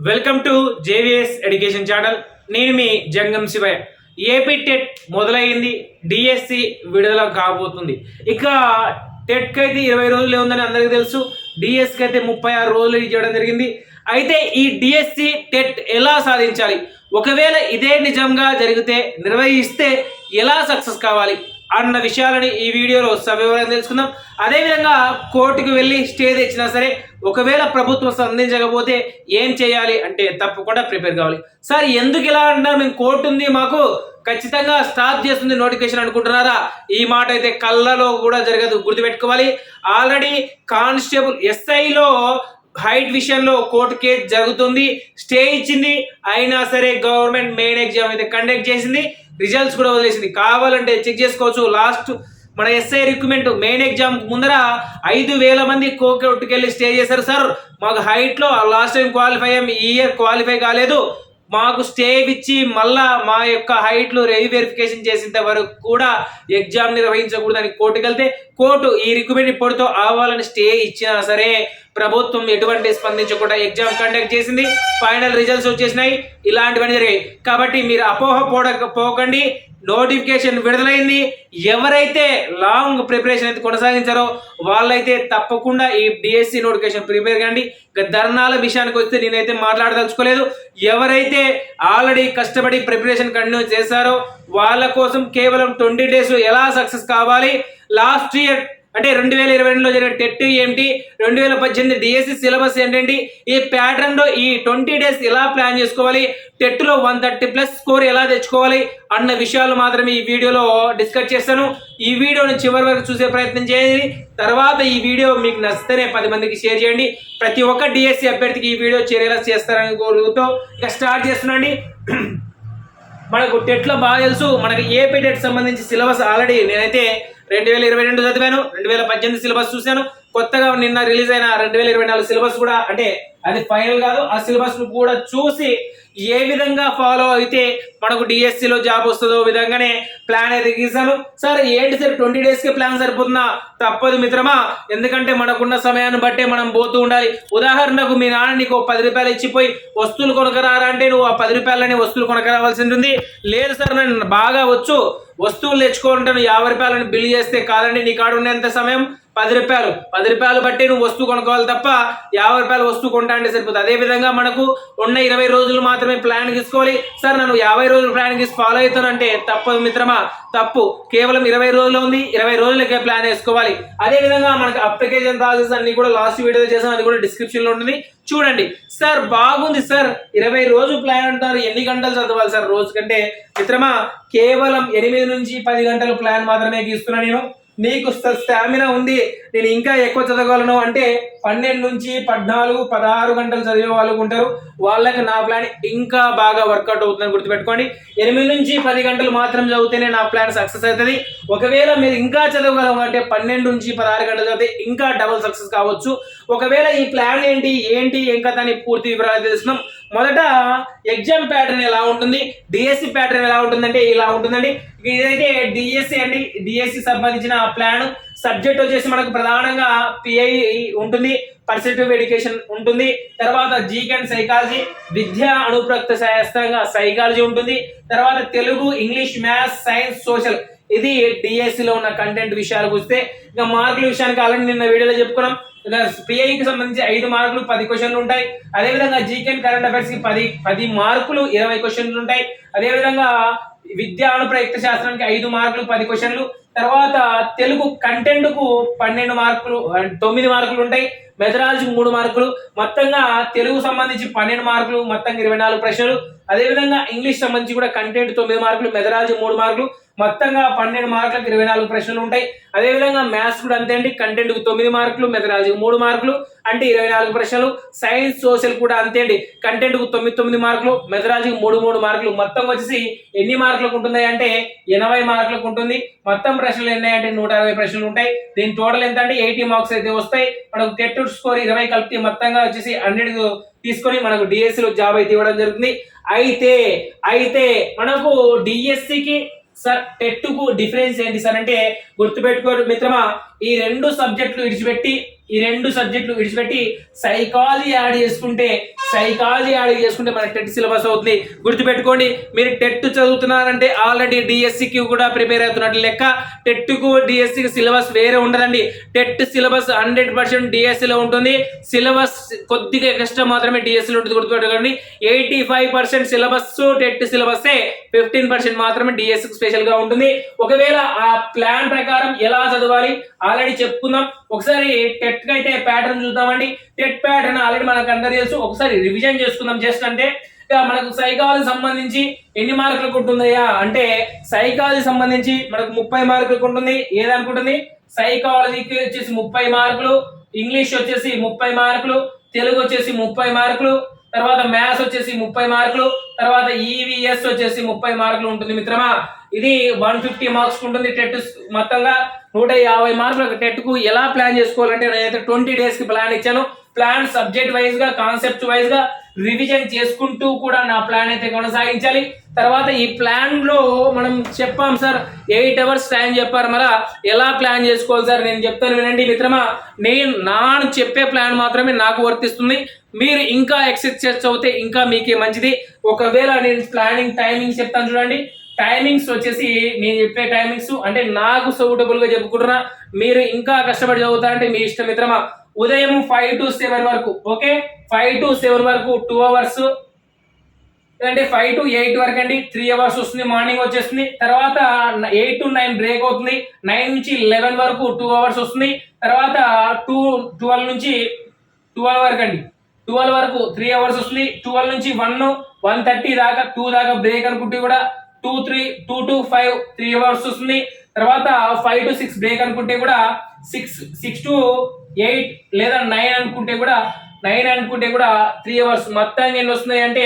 Welcome to JVS education channel. నేను మీ జంగం Shivayya. AP TET మొదలైంది, DSC విడుదల కాబోతుంది. ఇక టెట్కి అయితే 20 రోజులు ఉందని అందరికీ తెలుసు. డిఎస్సికి అయితే 36 రోజులు ఇవ్వడం జరిగింది. అయితే ఈ డిఎస్సి టెట్ ఎలా సాధించాలి, ఒకవేళ ఇదే నిజంగా జరిగితే నిర్వహిస్తే ఎలా సక్సెస్ కావాలి అన్న విషయాలని ఈ వీడియోలో సవివరంగా తెలుసుకుందాం. అదేవిధంగా కోర్టుకు వెళ్ళి స్టే తెచ్చినా సరే ఒకవేళ ప్రభుత్వం స్పందించకపోతే ఏం చేయాలి అంటే తప్పకుండా ప్రిపేర్ కావాలి. సార్ ఎందుకు ఇలా అంటున్నారు, మేము కోర్టు ఉంది, మాకు ఖచ్చితంగా స్టాప్ చేస్తుంది నోటిఫికేషన్ అనుకుంటున్నారా? ఈ మాట అయితే కళ్ళలో కూడా జరగదు, గుర్తుపెట్టుకోవాలి. ఆల్రెడీ కానిస్టేబుల్ ఎస్ఐలో హైట్ విషయంలో కోర్టు కేసు జరుగుతుంది, స్టే ఇచ్చింది. అయినా సరే గవర్నమెంట్ మెయిన్ ఎగ్జామ్ అయితే కండక్ట్ చేసింది, రిజల్ట్స్ కూడా వదిలేసింది. కావాలంటే చెక్ చేసుకోవచ్చు. లాస్ట్ మన ఎస్ఐ రిక్రూట్మెంట్ మెయిన్ ఎగ్జామ్ ముందర 5,000 మంది కోర్టుకి వెళ్ళి స్టే చేశారు. సార్ మాకు హైట్లో లాస్ట్ టైం క్వాలిఫై అయ్యాం, ఈ ఇయర్ క్వాలిఫై కాలేదు, మాకు స్టే ఇచ్చి మళ్ళా మా యొక్క హైట్లు వెరిఫికేషన్ చేసేంత వరకు కూడా ఎగ్జామ్ నిర్వహించకూడదని కోర్టుకు వెళ్తే కోర్టు ఈ రిక్రూట్మెంట్ ఇప్పటితో అవ్వాలని స్టే ఇచ్చినా సరే ప్రభుత్వం ఎటువంటి స్పందించకుండా ఎగ్జామ్ కండక్ట్ చేసింది. ఫైనల్ రిజల్ట్స్ వచ్చేసినాయి. ఇలాంటివన్నీ జరిగాయి. కాబట్టి మీరు పోకండి. నోటిఫికేషన్ విడుదలైంది. ఎవరైతే లాంగ్ ప్రిపరేషన్ అయితే కొనసాగించారో వాళ్ళైతే తప్పకుండా ఈ డిఎస్సి నోటిఫికేషన్ ప్రిపేర్ కండి. ధర్నాల విషయానికి వస్తే నేనైతే మాట్లాడదలుచుకోలేదు. ఎవరైతే ఆల్రెడీ కష్టపడి ప్రిపరేషన్ కంటిన్యూ చేశారో వాళ్ళ కోసం కేవలం 20 days ఎలా సక్సెస్ కావాలి, లాస్ట్ ఇయర్ అంటే 2022లో జరిగిన టెట్ ఏంటి, 2018 డిఎస్సి సిలబస్ ఏంటండి, ఈ ప్యాటర్న్లో ఈ 20 days ఎలా ప్లాన్ చేసుకోవాలి, టెట్లో 130+ స్కోర్ ఎలా తెచ్చుకోవాలి అన్న విషయాలు మాత్రమే ఈ వీడియోలో డిస్కస్ చేస్తాను. ఈ వీడియోని చివరి వరకు చూసే ప్రయత్నం చేయండి. తర్వాత ఈ వీడియో మీకు నచ్చితేనే 10 మందికి షేర్ చేయండి. ప్రతి ఒక్క డిఎస్సి అభ్యర్థికి ఈ వీడియో చేరేలా చేస్తారని కోరుతూ ఇక స్టార్ట్ చేస్తున్నాండి. మనకు టెట్లో బాగా తెలుసు, మనకి ఏపీ టెట్ సంబంధించి సిలబస్ ఆల్రెడీ నేనైతే 2022 చదివాను, 2018 సిలబస్ చూశాను. కొత్తగా నిన్న రిలీజ్ అయిన 2024 సిలబస్ కూడా, అంటే అది ఫైనల్ కాదు, ఆ సిలబస్ ను కూడా చూసి ఏ విధంగా ఫాలో అయితే మనకు డిఎస్సిలో జాబ్ వస్తుందో విధంగానే ప్లాన్ అయితే గీసాను. సార్ ఏంటి సార్ 20 daysకి ప్లాన్ సరిపోతుందా? తప్పదు మిత్రమా, ఎందుకంటే మనకున్న సమయాన్ని బట్టే మనం పోతూ ఉండాలి. ఉదాహరణకు మీ నాన్న నీకు 10 రూపాయలు ఇచ్చిపోయి వస్తువులు కొనకరారా అంటే నువ్వు ఆ 10 రూపాయలని వస్తువులు కొనకరావాల్సి ఉంటుంది. లేదు సార్ నేను బాగా వచ్చు, వస్తువులు తెచ్చుకోవాలంటే 50 రూపాయలని బిల్లు చేస్తే కాదండి, నీ కాడ ఉండేంత సమయం 10 రూపాయలు. 10 రూపాయలు బట్టి నువ్వు వస్తువు కొనుక్కోవాలి తప్ప 50 రూపాయలు వస్తువు కొంటా అంటే సరిపోతుంది. అదేవిధంగా మనకు ఉన్న 20 రోజులు మాత్రమే ప్లాన్ తీసుకోవాలి. సార్ నన్ను 50 రోజులు ప్లాన్ తీసి ఫాలో అవుతానంటే తప్పదు మిత్రమా, తప్పు. కేవలం 20 రోజులు ఉంది, 20 రోజులకే ప్లాన్ వేసుకోవాలి. అదేవిధంగా మనకు అప్లికేషన్ ప్రాసెస్ అన్ని కూడా లాస్ట్ వీడియో చేసాం, అది కూడా డిస్క్రిప్షన్లో ఉంటుంది, చూడండి. సార్ బాగుంది సార్, 20 రోజులు ప్లాన్ అంటారు, ఎన్ని గంటలు చదవాలి సార్ రోజు కంటే? మిత్రమా కేవలం 8 నుంచి 10 గంటల ప్లాన్ మాత్రమే గీస్తున్నా నేను. నీకు స్టామినా ఉంది, నేను ఇంకా ఎక్కువ చదవగలను అంటే 12 నుంచి 14, 16 గంటలు చదివే వాళ్ళు ఉంటారు. వాళ్ళకి నా ప్లాన్ ఇంకా బాగా వర్కౌట్ అవుతుందని గుర్తుపెట్టుకోండి. 8 నుంచి 10 గంటలు మాత్రం చదివితేనే నా ప్లాన్ సక్సెస్ అవుతుంది. ఒకవేళ మీరు ఇంకా చదవగలము అంటే 12 నుంచి 16 గంటలు చదివితే ఇంకా డబుల్ సక్సెస్ కావచ్చు. ఒకవేళ ఈ ప్లాన్ ఏంటి ఏం కథ అని పూర్తి వివరాలు తెలుసుకున్నాం. మొదట ఎగ్జామ్ ప్యాటర్న్ ఎలా ఉంటుంది, డిఎస్సి ప్యాటర్న్ ఎలా ఉంటుందంటే ఇలా ఉంటుందండి. ఇదైతే డిఎస్సి అండి, డిఎస్సి సంబంధించిన ప్లాన్. సబ్జెక్ట్ వచ్చేసి మనకు ప్రధానంగా పిఐ ఉంటుంది, పర్సెప్టివ్ ఎడ్యుకేషన్ ఉంటుంది, తర్వాత జీకే అండ్ సైకాలజీ, విద్యా అనుప్రయుక్త శాస్త్రంగా సైకాలజీ ఉంటుంది, తర్వాత Telugu, English, maths, science, social. ఇది డిఎస్సిలో ఉన్న కంటెంట్ విషయాలకు వస్తే ఇంకా మార్కుల విషయానికి ఆల్రెడీ నిన్న వీడియోలో చెప్పుకున్నాం. పిఐకి సంబంధించి 5 మార్కులు 10 క్వశ్చన్లు ఉంటాయి. అదేవిధంగా జీకే అండ్ కరెంట్ అఫైర్స్ కి 10 మార్కులు 20 క్వశ్చన్లు ఉంటాయి. అదేవిధంగా విద్యా అనుప్రయుక్త శాస్త్రానికి 5 మార్కులు 10 క్వశ్చన్లు. తర్వాత తెలుగు కంటెంట్ కు 12 మార్కులు 9 మార్కులు ఉంటాయి. మెథడాలజీ 3 మార్కులు. మొత్తంగా తెలుగు సంబంధించి 12 మార్కులు, మొత్తంగా 24 ప్రశ్నలు. అదేవిధంగా ఇంగ్లీష్ సంబంధించి కూడా కంటెంట్ 9 మార్కులు, మెథడాలజీ 3 మార్కులు, మొత్తంగా 12 మార్కులకు 24 ప్రశ్నలు ఉంటాయి. అదేవిధంగా మ్యాథ్స్ కూడా అంతే అండి, కంటెంట్ కు 9 మార్కులు, మెథడాలజీ 3 మార్కులు, అంటే 24 ప్రశ్నలు. సైన్స్, సోషల్ కూడా అంతే అండి, కంటెంట్ కు 9 మార్కులు, మెథడాలజీకి 3 మార్కులు. మొత్తం వచ్చేసి ఎన్ని మార్కులకు ఉంటుంది అంటే 80 మార్కులకు ఉంటుంది. మొత్తం ప్రశ్నలు ఎన్ని అంటే 160 ప్రశ్నలు ఉంటాయి. దీని టోటల్ ఎంత అంటే 80 మార్క్స్ అయితే వస్తాయి. మనకు టెట్ స్కోర్ 20 కలిపి మొత్తంగా వచ్చేసి 100 తీసుకొని మనకు డిఎస్సిలో జాబ్ అయితే ఇవ్వడం జరుగుతుంది. అయితే మనకు డిఎస్సికి సార్ టెట్ కు డిఫరెన్స్ ఏంటి సార్ అంటే గుర్తుపెట్టుకోండి మిత్రమా, ఈ 2 సబ్జెక్టులు విడిచిపెట్టి ఈ 2 సబ్జెక్టులు విడిచిపెట్టి సైకాలజీ యాడ్ చేసుకుంటే మన టెట్ సిలబస్ అవుతుంది. గుర్తుపెట్టుకోండి, మీరు టెట్ చదువుతున్నారంటే ఆల్రెడీ డిఎస్సికి కూడా ప్రిపేర్ అవుతున్నట్లు లెక్క. టెట్కు డిఎస్సికి సిలబస్ వేరే ఉండదండి. టెట్ సిలబస్ 100% డిఎస్సిలో ఉంటుంది. సిలబస్ కొద్దిగా కష్టం మాత్రమే డిఎస్సిలో ఉంటుంది. గుర్తుపెట్టుకోండి, 85% సిలబస్ టెట్ సిలబస్సే, 15% మాత్రమే డిఎస్సికి స్పెషల్ గా ఉంటుంది. ఒకవేళ ఆ ప్లాన్ ప్రకారం ఎలా చదవాలి ఆల్రెడీ చెప్పుకుందాం. ఒకసారి టెట్ కి అయితే ప్యాటర్న్ చూద్దామండి. టెట్ ప్యాటర్న్ ఆల్రెడీ మనకు అందరికీ తెలుసు. ఒకసారి రివిజన్ చేసుకుందాం. జస్ట్ అంటే మనకు సైకాలజీ సంబంధించి ఎన్ని మార్కులకు ఉంటుందయ్యా అంటే, సైకాలజీ సంబంధించి మనకు 30 మార్కులకు ఉంటుంది. ఏదనుకుంటుంది, సైకాలజీకి వచ్చేసి 30 మార్కులు, ఇంగ్లీష్ వచ్చేసి 30 మార్కులు, తెలుగు వచ్చేసి 30 మార్కులు, తర్వాత మ్యాథ్స్ వచ్చేసి 30 మార్కులు, తర్వాత ఈవీఎస్ వచ్చేసి 30 మార్కులు ఉంటుంది మిత్రమా. ఇది 150 మార్క్స్ ఉంటుంది. టెట్ మొత్తంగా 150 మార్కులకు టెట్ కు ఎలా ప్లాన్ చేసుకోవాలంటే, నేనైతే 20 డేస్ కి ప్లాన్ ఇచ్చాను. ప్లాన్ సబ్జెక్ట్ వైజ్ గా, కాన్సెప్ట్ వైజ్ గా రివిజన్ చేసుకుంటూ కూడా నా ప్లాన్ అయితే కొనసాగించాలి. తర్వాత ఈ ప్లాన్ లో మనం చెప్పాం సార్ 8 అవర్స్ టైం చెప్పారు, మరి ఎలా ప్లాన్ చేసుకోవాలి సార్ నేను చెప్తాను వినండి మిత్రమా. నేను చెప్పే ప్లాన్ మాత్రమే నాకు వర్తిస్తుంది. మీరు ఇంకా ఎక్సెస్ చదివితే ఇంకా మీకే మంచిది. ఒకవేళ నేను ప్లానింగ్ టైమింగ్స్ చెప్తాను చూడండి. టైమింగ్స్ వచ్చేసి నేను చెప్పే టైమింగ్స్ అంటే నాకు సూటబుల్ గా చెప్పుకుంటున్నా. మీరు ఇంకా కష్టపడి చదువుతారంటే మీ ఇష్టం మిత్రమా. ఉదయం 5 to 7 వరకు, ఓకే, 5 to 7 వరకు 2 అవర్స్, అంటే 5 to 8 వరకు అండి 3 అవర్స్ వస్తుంది. మార్నింగ్ వచ్చేస్తుంది. తర్వాత 8 to 9 బ్రేక్ అవుతుంది. 9 నుంచి 11 వరకు 2 అవర్స్ వస్తుంది. తర్వాత 12 నుంచి 12 వరకు అండి, 12 వరకు 3 అవర్స్ వస్తుంది. 12 నుంచి 1:30 దాకా 2 దాకా బ్రేక్ అనుకుంటే కూడా 2 to 5 3 అవర్స్ వస్తుంది. తర్వాత 5 to 6 బ్రేక్ అనుకుంటే కూడా 6 to 8 లేదా 9 అనుకుంటే కూడా 3 అవర్స్. మొత్తంగా ఎన్ని వస్తున్నాయి అంటే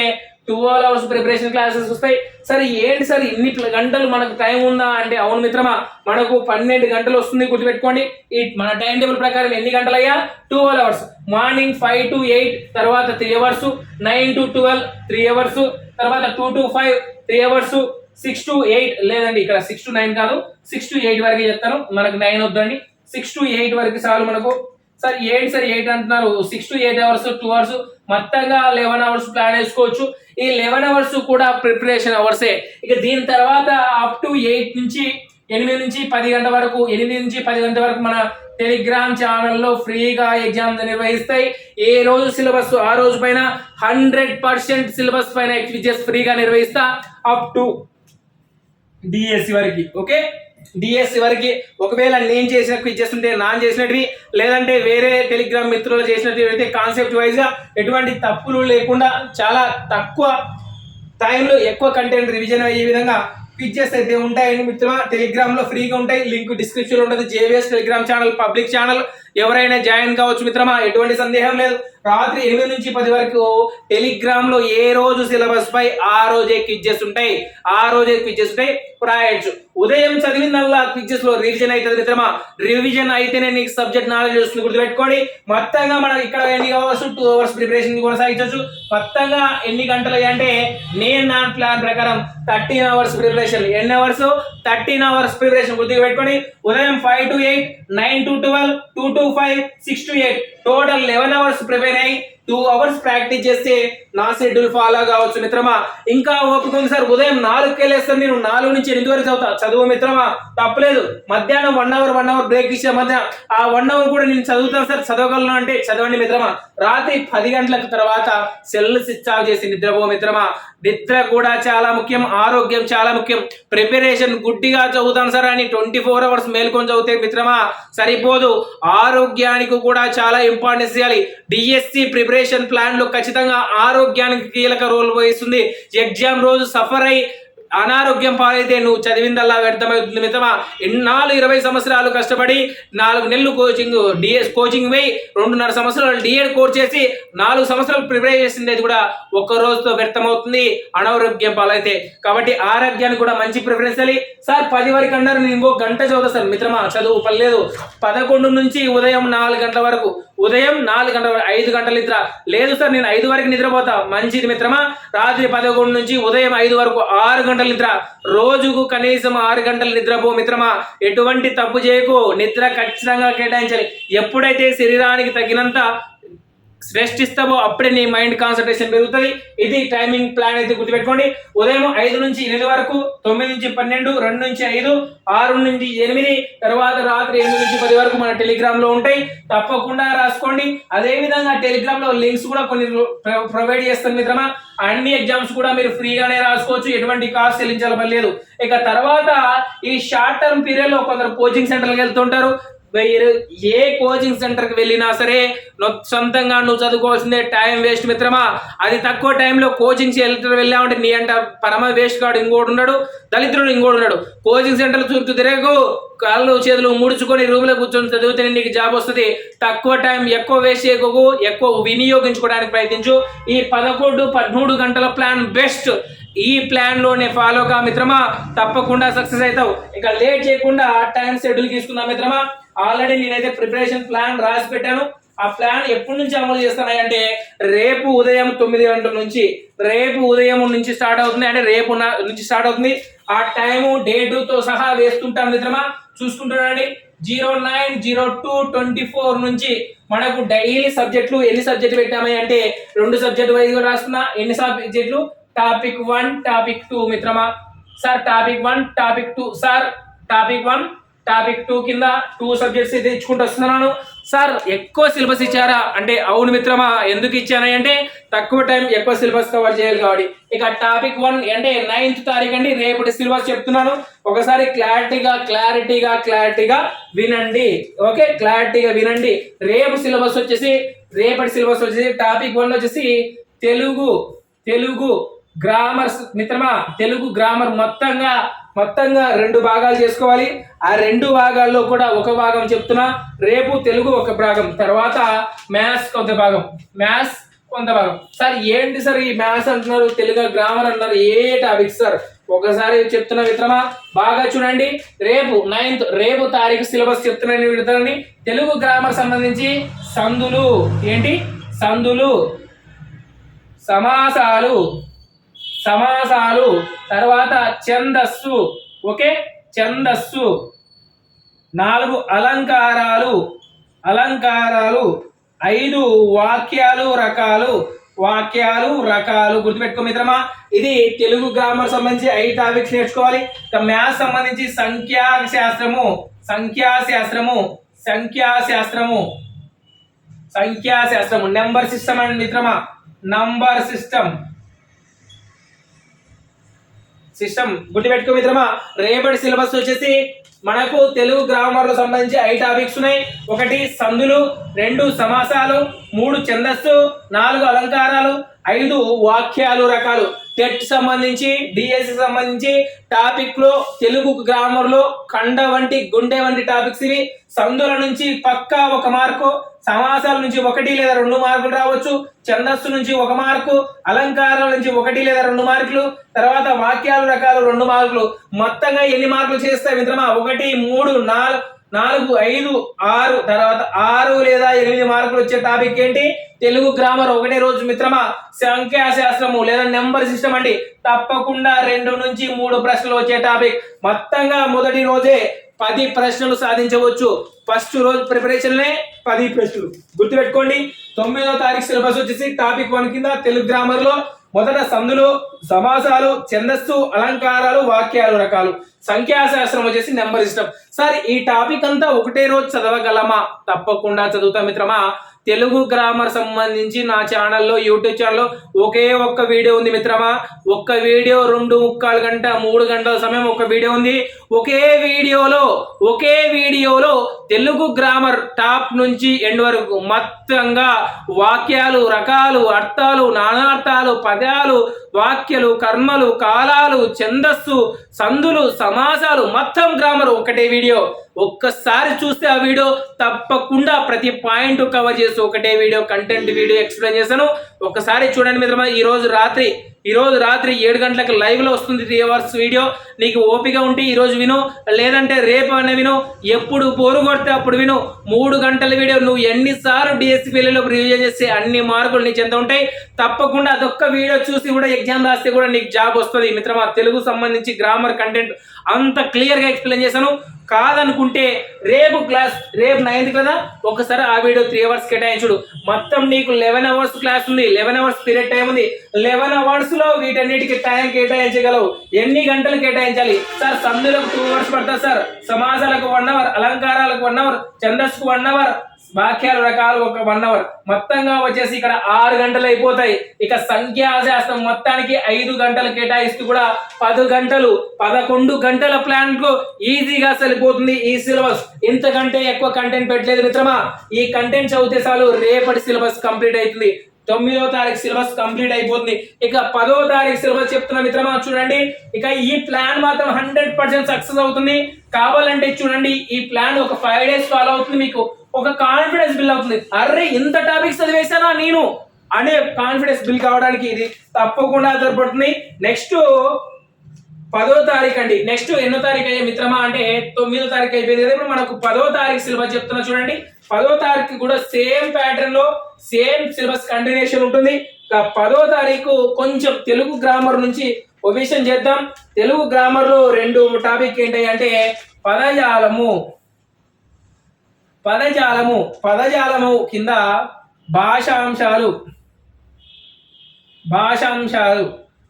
12 అవర్స్ ప్రిపరేషన్ క్లాసెస్ వస్తాయి. సరే ఏంటి సార్ ఇన్ని గంటలు మనకు టైం ఉందా అంటే, అవును మిత్రమా, మనకు 12 గంటలు వస్తుంది. గుర్తుపెట్టుకోండి, ఈ మన టైం టేబుల్ ప్రకారం ఎన్ని గంటలు అయ్యా, 12 అవర్స్. మార్నింగ్ 5 to 8, తర్వాత 3 అవర్స్, 9 to 12 3 అవర్స్, తర్వాత 2 to 5 3 అవర్స్, 6 to 8 లేదండి, ఇక్కడ 6 to 9 కాదు, 6 to 8 వరకు చెప్తాను. మనకు 9 వద్దండి, 6 to 8 వరకు చాలు మనకు. సార్ 8 అంటున్నారు, 6 to 8 అవర్స్ 2 అవర్స్, మొత్తంగా 11 అవర్స్ ప్లాన్ వేసుకోవచ్చు. ఈ 11 అవర్స్ కూడా ప్రిపరేషన్ అవర్సే. ఇక దీని తర్వాత అప్ టు 8 నుంచి 10 గంటల వరకు, 8 నుంచి 10 గంటల వరకు మన టెలిగ్రామ్ ఛానల్లో ఫ్రీగా ఎగ్జామ్స్ నిర్వహిస్తాయి. ఏ రోజు సిలబస్ ఆ రోజు పైన 100% సిలబస్ పైన క్విజెస్ ఫ్రీగా నిర్వహిస్తా అప్ టు డిఎస్సి వరకు. ఓకే, డిఎస్సి వరకు. ఒకవేళ నేను చేసిన క్విజెస్ ఉంటే నాన్ చేసినవి, లేదంటే వేరే టెలిగ్రామ్ మిత్రులు చేసినట్టు అయితే కాన్సెప్ట్ వైజ్ గా ఎటువంటి తప్పులు లేకుండా చాలా తక్కువ టైంలో ఎక్కువ కంటెంట్ రివిజన్ అయ్యే విధంగా క్విజెస్ అయితే ఉంటాయండి మిత్రమా. టెలిగ్రామ్ లో ఫ్రీగా ఉంటాయి. లింక్ డిస్క్రిప్షన్ లో ఉంటుంది. JVS Telegram channel public channel, ఎవరైనా జాయిన్ కావచ్చు మిత్రమా, ఎటువంటి సందేహం లేదు. రాత్రి 8 నుంచి 10 వరకు టెలిగ్రామ్ లో ఏ రోజు సిలబస్ పై ఆ రోజే క్విజెస్ ఉంటాయి, రాయొచ్చు. ఉదయం చదివిందల్లా క్విజెస్ లో రివిజన్ అవుతుంది మిత్రమా. రివిజన్ అయితేనే నీకు సబ్జెక్ట్ నాలెడ్జ్ వస్తుంది. గుర్తుపెట్టుకోండి, మొత్తంగా మనకి ఇక్కడ ఎన్ని అవర్స్, 2 అవర్స్ ప్రిపరేషన్ కొనసాగించవచ్చు. మొత్తంగా ఎన్ని గంటలు అంటే, నేను నా ప్లాన్ ప్రకారం 13 అవర్స్ ప్రిపరేషన్. ఎన్ని అవర్స్? 13 hours preparation. గుర్తుగా పెట్టుకోండి. ఉదయం 5 to 8, 9 to 12, 2 to 5, 6 to 8, total 11 hours prepare అయ్యి 2 అవర్స్ ప్రాక్టీస్ చేస్తే నా షెడ్యూల్ ఫాలో కావచ్చు మిత్రమా. ఇంకా ఓపిక ఉంది సార్, ఉదయం 4కి వెళ్ళేస్తాను నేను, 4 నుంచి 8 వరకు చదువు మిత్రమా, తప్పలేదు. మధ్యాహ్నం 1 అవర్ బ్రేక్ ఇచ్చే మధ్య ఆ 1 అవర్ కూడా నేను చదువుతాను సార్, చదవగలను అంటే చదవండి మిత్రమా. రాత్రి 10 గంటలకు తర్వాత సెల్ స్విచ్ ఆఫ్ చేసి నిద్రపో మిత్రమా. నిద్ర కూడా చాలా ముఖ్యం, ఆరోగ్యం చాలా ముఖ్యం. ప్రిపరేషన్ గుడ్డిగా చదువుతాను సార్ అని 24 అవర్స్ మేల్కొని చదివితే మిత్రమా సరిపోదు. ఆరోగ్యానికి కూడా చాలా ఇంపార్టెన్స్ ఇవ్వాలి. డిఎస్సి ప్రిపరేషన్ ప్లాన్ లో ఖచ్చితంగా ఆరోగ్యానికి కీలక రోల్ వహిస్తుంది. ఎగ్జామ్ రోజు సఫర్ అయి అనారోగ్యం పాలైతే నువ్వు చదివిందల్లా వ్యర్థమవుతుంది మిత్రమా. 20 సంవత్సరాలు కష్టపడి 4 నెలలు కోచింగ్ పోయి 2.5 సంవత్సరాలు డిఎడ్ కోర్స్ చేసి 4 సంవత్సరాలు ప్రిపేర్ చేసింది కూడా ఒక్క రోజుతో వ్యర్థమవుతుంది అనారోగ్యం పాలైతే. కాబట్టి ఆరోగ్యానికి కూడా మంచి ప్రిఫరెన్స్ ఇవ్వాలి సార్. 10 వరకు అన్నారు, నేను ఇంకో గంట చదువుతా సార్ మిత్రమా, చదువు పర్లేదు. 11 నుంచి ఉదయం 4 గంటల వరకు, ఉదయం 4 గంటల 5 గంటల నిద్ర. లేదు సార్ నేను 5 వరకు నిద్రపోతా, మంచిది మిత్రమా. రాత్రి 11 నుంచి ఉదయం 5 వరకు 6 గంటల నిద్ర. రోజుకు కనీసం 6 గంటలు నిద్రపో మిత్రమా. ఎటువంటి తప్పు చేయకు, నిద్ర ఖచ్చితంగా కేటాయించాలి. ఎప్పుడైతే శరీరానికి తగినంత రెస్ట్ ఇస్తావో అప్పుడే నీ మైండ్ కాన్సన్ట్రేషన్ పెరుగుతుంది. ఇది టైమింగ్ ప్లాన్ అయితే గుర్తుపెట్టుకోండి. ఉదయం 5 నుంచి 8 వరకు, 9 నుంచి 12, 2 నుంచి 5, 6 నుంచి 8, తర్వాత రాత్రి 8 నుంచి 10 వరకు మన టెలిగ్రామ్ లో ఉంటాయి. తప్పకుండా రాసుకోండి. అదే విధంగా టెలిగ్రామ్ లో లింక్స్ కూడా కొన్ని ప్రొవైడ్ చేస్తాను మిత్రమా. అన్ని ఎగ్జామ్స్ కూడా మీరు ఫ్రీగానే రాసుకోవచ్చు, ఎటువంటి కాస్ట్ చెల్లించాలి లేదు. ఇక తర్వాత ఈ షార్ట్ టర్మ్ పీరియడ్ లో కొందరు కోచింగ్ సెంటర్కి వెళ్తుంటారు. ఏ కోచింగ్ సెంటర్ కి వెళ్ళినా సరే సొంతంగా నువ్వు చదువుకోవాల్సిందే, టైం వేస్ట్ మిత్రమా. అది తక్కువ టైంలో కోచింగ్ సెంటర్ వెళ్ళామంటే నీ అంట పరమ వేస్ట్ గాడు ఇంకోటి ఉన్నాడు, దళిద్రుడు ఇంకోటి ఉన్నాడు. కోచింగ్ సెంటర్ చుట్టూ తిరగకు, కాళ్ళు చేతులు ముడుచుకొని రూమ్ లో కూర్చొని చదివితేనే నీకు జాబ్ వస్తుంది. తక్కువ టైం ఎక్కువ వేస్ట్ చేయకు, ఎక్కువ వినియోగించుకోవడానికి ప్రయత్నించు. ఈ 11-13 గంటల ప్లాన్ బెస్ట్. ఈ ప్లాన్ లోనే ఫాలో కా మిత్రమా, తప్పకుండా సక్సెస్ అవుతావు. ఇక లేట్ చేయకుండా టైం షెడ్యూల్ తీసుకుందాం మిత్రమా. ఆల్రెడీ నేనైతే ప్రిపరేషన్ ప్లాన్ రాసి పెట్టాను. ఆ ప్లాన్ ఎప్పటి నుంచి అమలు చేస్తానంటే రేపు ఉదయం 9 గంటల నుంచి, రేపు ఉదయం నుంచి స్టార్ట్ అవుతుంది. అంటే రేపు నుంచి స్టార్ట్ అవుతుంది. ఆ టైము డేటుతో సహా వేస్తుంటాను మిత్రమా. చూసుకుంటున్నాండి. 09/02/24 నుంచి మనకు డైలీ సబ్జెక్టులు ఎన్ని సబ్జెక్టులు పెట్టామని అంటే 2 సబ్జెక్టు వైజ్ కూడా రాస్తున్నా. ఎన్ని సబ్జెక్టులు? టాపిక్ 1, టాపిక్ 2 మిత్రమా. Sir topic 1, topic 2 sir topic 1, topic 2 కింద 2 సబ్జెక్ట్స్ అయితే ఇచ్చుకుంటూ వస్తున్నాను. సార్ ఎక్కువ సిలబస్ ఇచ్చారా అంటే అవును మిత్రమా. ఎందుకు ఇచ్చాను అంటే తక్కువ టైం ఎక్కువ సిలబస్ కవర్ చేయాలి కాబట్టి. ఇక టాపిక్ 1 అంటే 9th తారీఖు అండి, రేపటి సిలబస్ చెప్తున్నాను. ఒకసారి క్లారిటీగా వినండి. ఓకే, క్లారిటీగా వినండి. రేపటి సిలబస్ వచ్చేసి టాపిక్ 1 వచ్చేసి తెలుగు గ్రామర్ మిత్రమా. తెలుగు గ్రామర్ మొత్తంగా 2 భాగాలు చేసుకోవాలి. ఆ 2 భాగాల్లో కూడా ఒక భాగం చెప్తున్నా. రేపు తెలుగు ఒక భాగం, తర్వాత మ్యాథ్స్ కొంత భాగం. సార్ ఏంటి సార్ ఈ మ్యాథ్స్ అంటున్నారు, తెలుగు గ్రామర్ అంటున్నారు, ఏ టాపిక్ సార్? ఒకసారి చెప్తున్నా మిత్రమా, బాగా చూడండి. రేపు 9th రేపు తారీఖు సిలబస్ చెప్తున్నాను విడతానని. తెలుగు గ్రామర్ సంబంధించి సందులు ఏంటి? సందులు, సమాసాలు, తర్వాత ఛందస్సు. ఓకే, ఛందస్సు, 4 అలంకారాలు, 5 వాక్యాలు రకాలు. గుర్తుపెట్టుకో మిత్రమా. ఇది తెలుగు గ్రామర్ సంబంధించి 5 టాపిక్స్ నేర్చుకోవాలి. ఇక మ్యాథ్స్ సంబంధించి సంఖ్యాశాస్త్రము, నెంబర్ సిస్టమ్ అండి మిత్రమా. నంబర్ సిస్టమ్ గుర్తుపెట్టుకో మిత్రమా. రేపటి సిలబస్ వచ్చేసి మనకు తెలుగు గ్రామర్ లో సంబంధించి 5 టాపిక్స్ ఉన్నాయి. 1 సందులు, 2 సమాసాలు, 3 ఛందస్సు, 4 అలంకారాలు, 5 వాక్యాలు రకాలు. టెట్ సంబంధించి, డిఎస్సి సంబంధించి టాపిక్ లో తెలుగు గ్రామర్ లో గుండె వంటి టాపిక్స్ ఇవి. సందుల నుంచి పక్కా 1 మార్కు, సమాసాల నుంచి 1 లేదా 2 మార్కులు రావచ్చు, ఛందస్సు నుంచి 1 మార్కు, అలంకారాల నుంచి 1 లేదా 2 మార్కులు, తర్వాత వాక్యాల రకాలు 2 మార్కులు. మొత్తంగా ఎన్ని మార్కులు చేస్తాయి మిత్రమా? 1, 3, 4, 5, 6, తర్వాత 6 లేదా 8 మార్కులు వచ్చే టాపిక్ ఏంటి? తెలుగు గ్రామర్ ఒకటే రోజు మిత్రమా. సంఖ్యాశాస్త్రము లేదా నెంబర్ సిస్టమ్ అండి. తప్పకుండా 2 నుంచి 3 ప్రశ్నలు వచ్చే టాపిక్. మొత్తంగా మొదటి రోజే 10 ప్రశ్నలు సాధించవచ్చు. ఫస్ట్ రోజు ప్రిపరేషన్లే 10 ప్రశ్నలు. గుర్తుపెట్టుకోండి. 9వ తారీఖు సిలబస్ వచ్చేసి టాపిక్ 1 కింద తెలుగు గ్రామర్ లో మొదట సందులు, సమాసాలు, ఛందస్సు, అలంకారాలు, వాక్యాలు రకాలు. సంఖ్యాశాస్త్రం వచ్చేసి నెంబర్ సిస్టమ్. సార్ ఈ టాపిక్ అంతా ఒకటే రోజు చదవగలమా? తప్పకుండా చదువుతాం మిత్రమా. తెలుగు గ్రామర్ సంబంధించి నా ఛానల్లో, యూట్యూబ్ ఛానల్లో ఒకే ఒక్క వీడియో ఉంది మిత్రమా. ఒక్క వీడియో 2.25 గంట 3 గంటల సమయం ఒక వీడియో ఉంది. ఒకే వీడియోలో తెలుగు గ్రామర్ టాప్ నుంచి ఎండ్ వరకు మొత్తంగా వాక్యాలు, రకాలు, అర్థాలు, నానార్థాలు, పదాలు, వాక్యాలు, కర్మలు, కాలాలు, ఛందస్సు, సందులు, సమాసాలు, మొత్తం గ్రామర్ ఒకటే వీడియో. ఒక్కసారి చూస్తే ఆ వీడియో తప్పకుండా ప్రతి పాయింట్ కవర్ చేసి ఒకటే వీడియో, కంటెంట్ వీడియో ఎక్స్ప్లెయిన్ చేశాను. ఒకసారి చూడండి మిత్రమా. ఈ రోజు రాత్రి ఈ రోజు రాత్రి 7 గంటలకు లైవ్ లో వస్తుంది 3 అవర్స్ వీడియో. నీకు ఓపిక ఉంటే ఈ రోజు విను, లేదంటే రేపు అనే విను, ఎప్పుడు బోరు కొడితే అప్పుడు విను. 3 గంటల వీడియో నువ్వు ఎన్నిసార్లు డిఎస్పీలో రివిజన్ చేస్తే అన్ని మార్కులు నీకు ఎంత ఉంటాయి. తప్పకుండా అదొక్క వీడియో చూసి కూడా ఎగ్జామ్ రాస్తే కూడా నీకు జాబ్ వస్తుంది మిత్రమా. తెలుగు సంబంధించి గ్రామర్ కంటెంట్ అంత క్లియర్ గా ఎక్స్ప్లెయిన్ చేశాను. కాదనుకుంటే రేపు 9th కదా, ఒకసారి ఆ వీడియో 3 అవర్స్ కేటాయించుడు. మొత్తం నీకు 11 అవర్స్ క్లాస్ ఉంది, 11 అవర్స్ పీరియడ్ టైం ఉంది. 11 అవర్స్ లో వీటన్నిటికి టైం కేటాయించగలవు. ఎన్ని గంటలు కేటాయించాలి సార్? సందులకు 2 అవర్స్ పడుతుంది సార్, సమాసాలకు 1 అవర్, అలంకారాలకు 1 అవర్, ఛందస్సుకు 1 అవర్, వాక్యాల రకాలు ఒక 1 అవర్, మొత్తంగా వచ్చేసి ఇక్కడ 6 గంటలు అయిపోతాయి. ఇక సంఖ్యాశాస్త్రం మొత్తానికి 5 గంటలు కేటాయిస్తూ కూడా 10 గంటలు, 11 గంటల ప్లాన్ కు ఈజీగా సరిపోతుంది ఈ సిలబస్. ఇంతకంటే ఎక్కువ కంటెంట్ పెట్టలేదు మిత్రమా. ఈ కంటెంట్ చదివితే చాలు రేపటి సిలబస్ కంప్లీట్ అవుతుంది. 9వ తారీఖు సిలబస్ కంప్లీట్ అయిపోతుంది. ఇక 10వ తారీఖు సిలబస్ చెప్తున్నా మిత్రమా, చూడండి. ఇక ఈ ప్లాన్ మాత్రం 100% సక్సెస్ అవుతుంది. కావాలంటే చూడండి, ఈ ప్లాన్ ఒక 5 days ఫాలో అవుతుంది. మీకు ఒక కాన్ఫిడెన్స్ బిల్డ్ అవుతుంది. అరే ఇంత టాపిక్స్ చదివేశానా నేను అనే కాన్ఫిడెన్స్ బిల్డ్ కావడానికి ఇది తప్పకుండా ఆధారపడుతుంది. నెక్స్ట్ 10వ తారీఖు అండి. నెక్స్ట్ ఎన్నో తారీఖు అయ్యే మిత్రమా అంటే 9వ తారీఖు అయిపోయింది కదా. ఇప్పుడు మనకు 10వ తారీఖు సిలబస్ చెప్తున్నా చూడండి. 10వ తారీఖు కూడా సేమ్ ప్యాటర్న్ లో సేమ్ సిలబస్ కంటిన్యూషన్ ఉంటుంది. 10వ తారీఖు కొంచెం తెలుగు గ్రామర్ నుంచి ఒబిషన్ చేద్దాం. తెలుగు గ్రామర్ లో 2 టాపిక్ ఏంటి అంటే పదజాలము కింద భాషాంశాలు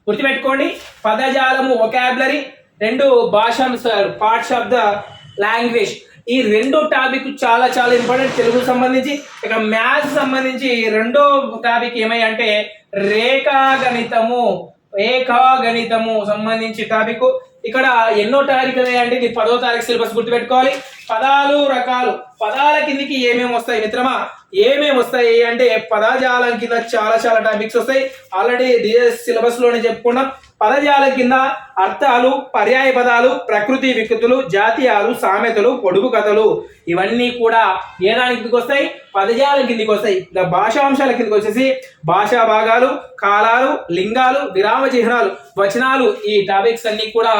గుర్తుపెట్టుకోండి. పదజాలము వొకాబులరీ, 2 భాషాంశాలు పార్ట్స్ ఆఫ్ ద లాంగ్వేజ్. ఈ 2 టాపిక్ చాలా చాలా ఇంపార్టెంట్ తెలుగు సంబంధించి. ఇక మ్యాథ్స్ సంబంధించి 2వ టాపిక్ ఏమై అంటే రేఖాగణితము సంబంధించి టాపిక్. ఇక్కడ ఎన్నో తారీఖు అంటే ఇది 10వ తారీఖు సిలబస్ గుర్తుపెట్టుకోవాలి. పదాలు రకాలు, పదాల కిందికి ఏమేమి వస్తాయి మిత్రమా? ఏమేమి వస్తాయి అంటే పదజాలం కింద చాలా చాలా టాపిక్స్ వస్తాయి. ఆల్రెడీ డిఎస్ సిలబస్ లోనే చెప్పుకున్నాం. పదజాలం కింద అర్థాలు, పర్యాయ పదాలు, ప్రకృతి వికృతులు, జాతీయాలు, సామెతలు, పొడుగు కథలు, ఇవన్నీ కూడా ఏ దాని కిందకి వస్తాయి? పదజాలం కిందికి వస్తాయి. ఇంకా భాషాంశాల కిందకి వచ్చేసి భాషా భాగాలు, కాలాలు, లింగాలు, విరామ చిహ్నాలు, వచనాలు, ఈ టాపిక్స్ అన్ని కూడా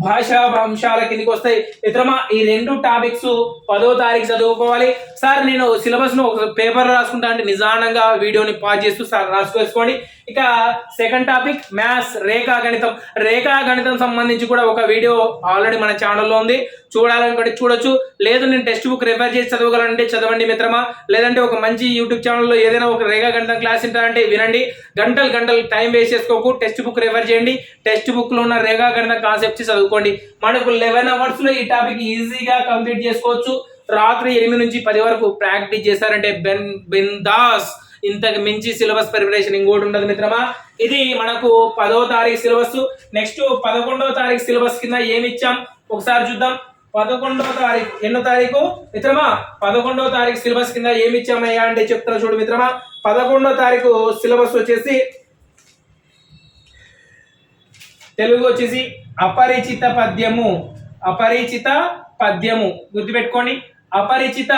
భాషా అంశాల కిందకి వస్తాయి మిత్రమా. ఈ 2 టాపిక్స్ 10వ తారీఖు చదువుకోవాలి. సార్ నేను సిలబస్ ను ఒక పేపర్ రాసుకుంటా అంటే నిదానంగా వీడియోని పాజ్ చేస్తూ సార్ రాసుకోవాలి. ఇక సెకండ్ టాపిక్ మ్యాథ్స్ రేఖాగణితం సంబంధించి కూడా ఒక వీడియో ఆల్రెడీ మన ఛానల్లో ఉంది. చూడాలనుకుంటే చూడొచ్చు, లేదు నేను టెక్స్ట్ బుక్ రెఫర్ చేసి చదవగలంటే చదవండి మిత్రమా. లేదంటే ఒక మంచి యూట్యూబ్ ఛానల్లో ఏదైనా ఒక రేఖాగణితం క్లాస్ వింటారంటే వినండి. గంటలు టైం వేస్ట్ చేసుకోకు, టెక్స్ట్ బుక్ రెఫర్ చేయండి. టెక్స్ట్ బుక్ లో ఉన్న రేఖాగణితం కాన్సెప్ట్స్ చదువుకోండి. మనకు 11 అవర్స్ లో ఈ టాపిక్ ఈజీగా కంప్లీట్ చేసుకోవచ్చు. రాత్రి 8 నుంచి 10 వరకు ప్రాక్టీస్ చేశారంటే బిందాస్. ఇంతకు మించి సిలబస్ ప్రిపరేషన్ ఇంకోటి ఉండదు మిత్రమా. ఇది మనకు 10వ తారీఖు సిలబస్. నెక్స్ట్ 11వ తారీఖు సిలబస్ కింద ఏమి ఇచ్చాం ఒకసారి చూద్దాం. 11వ తారీఖు ఎన్నో తారీఖు మిత్రమా? 11వ తారీఖు సిలబస్ కింద ఏమి ఇచ్చామయ్యా అంటే చెప్తున్నా చూడు మిత్రమా. 11వ తారీఖు సిలబస్ వచ్చేసి తెలుగు వచ్చేసి అపరిచిత పద్యము గుర్తుపెట్టుకోండి. అపరిచిత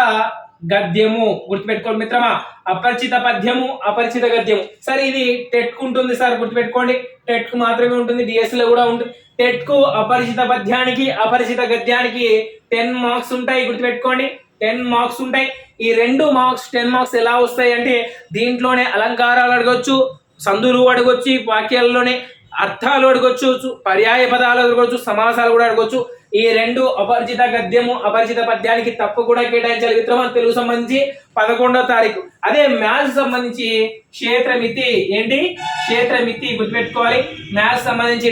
గద్యము గుర్తుపెట్టుకోండి మిత్రమా. అపరిచిత పద్యము, అపరిచిత గద్యము. సరే ఇది టెట్ కు ఉంటుంది సార్ గుర్తుపెట్టుకోండి. టెట్ కు మాత్రమే ఉంటుంది, డిఎస్ లో కూడా ఉంటుంది. టెట్ కు అపరిచిత పద్యానికి, అపరిచిత గద్యానికి 10 మార్క్స్ ఉంటాయి గుర్తుపెట్టుకోండి. 10 మార్క్స్ ఉంటాయి. ఈ 2 మార్క్స్ 10 మార్క్స్ ఎలా వస్తాయి అంటే దీంట్లోనే అలంకారాలు అడగొచ్చు, సందులు అడగొచ్చు, వాక్యాల్లోనే అర్థాలు అడగొచ్చు, పర్యాయ పదాలు అడగొచ్చు, సమాసాలు కూడా అడగొచ్చు. ఈ 2 అపరిచిత గద్యము, అపరిచిత పద్యానికి తప్పు కూడా కేటాయించాలి మిత్రమా. తెలుగు సంబంధించి 11వ తారీఖు. అదే మ్యాథ్స్ సంబంధించి క్షేత్రమితి గుర్తుపెట్టుకోవాలి. మ్యాథ్స్ సంబంధించి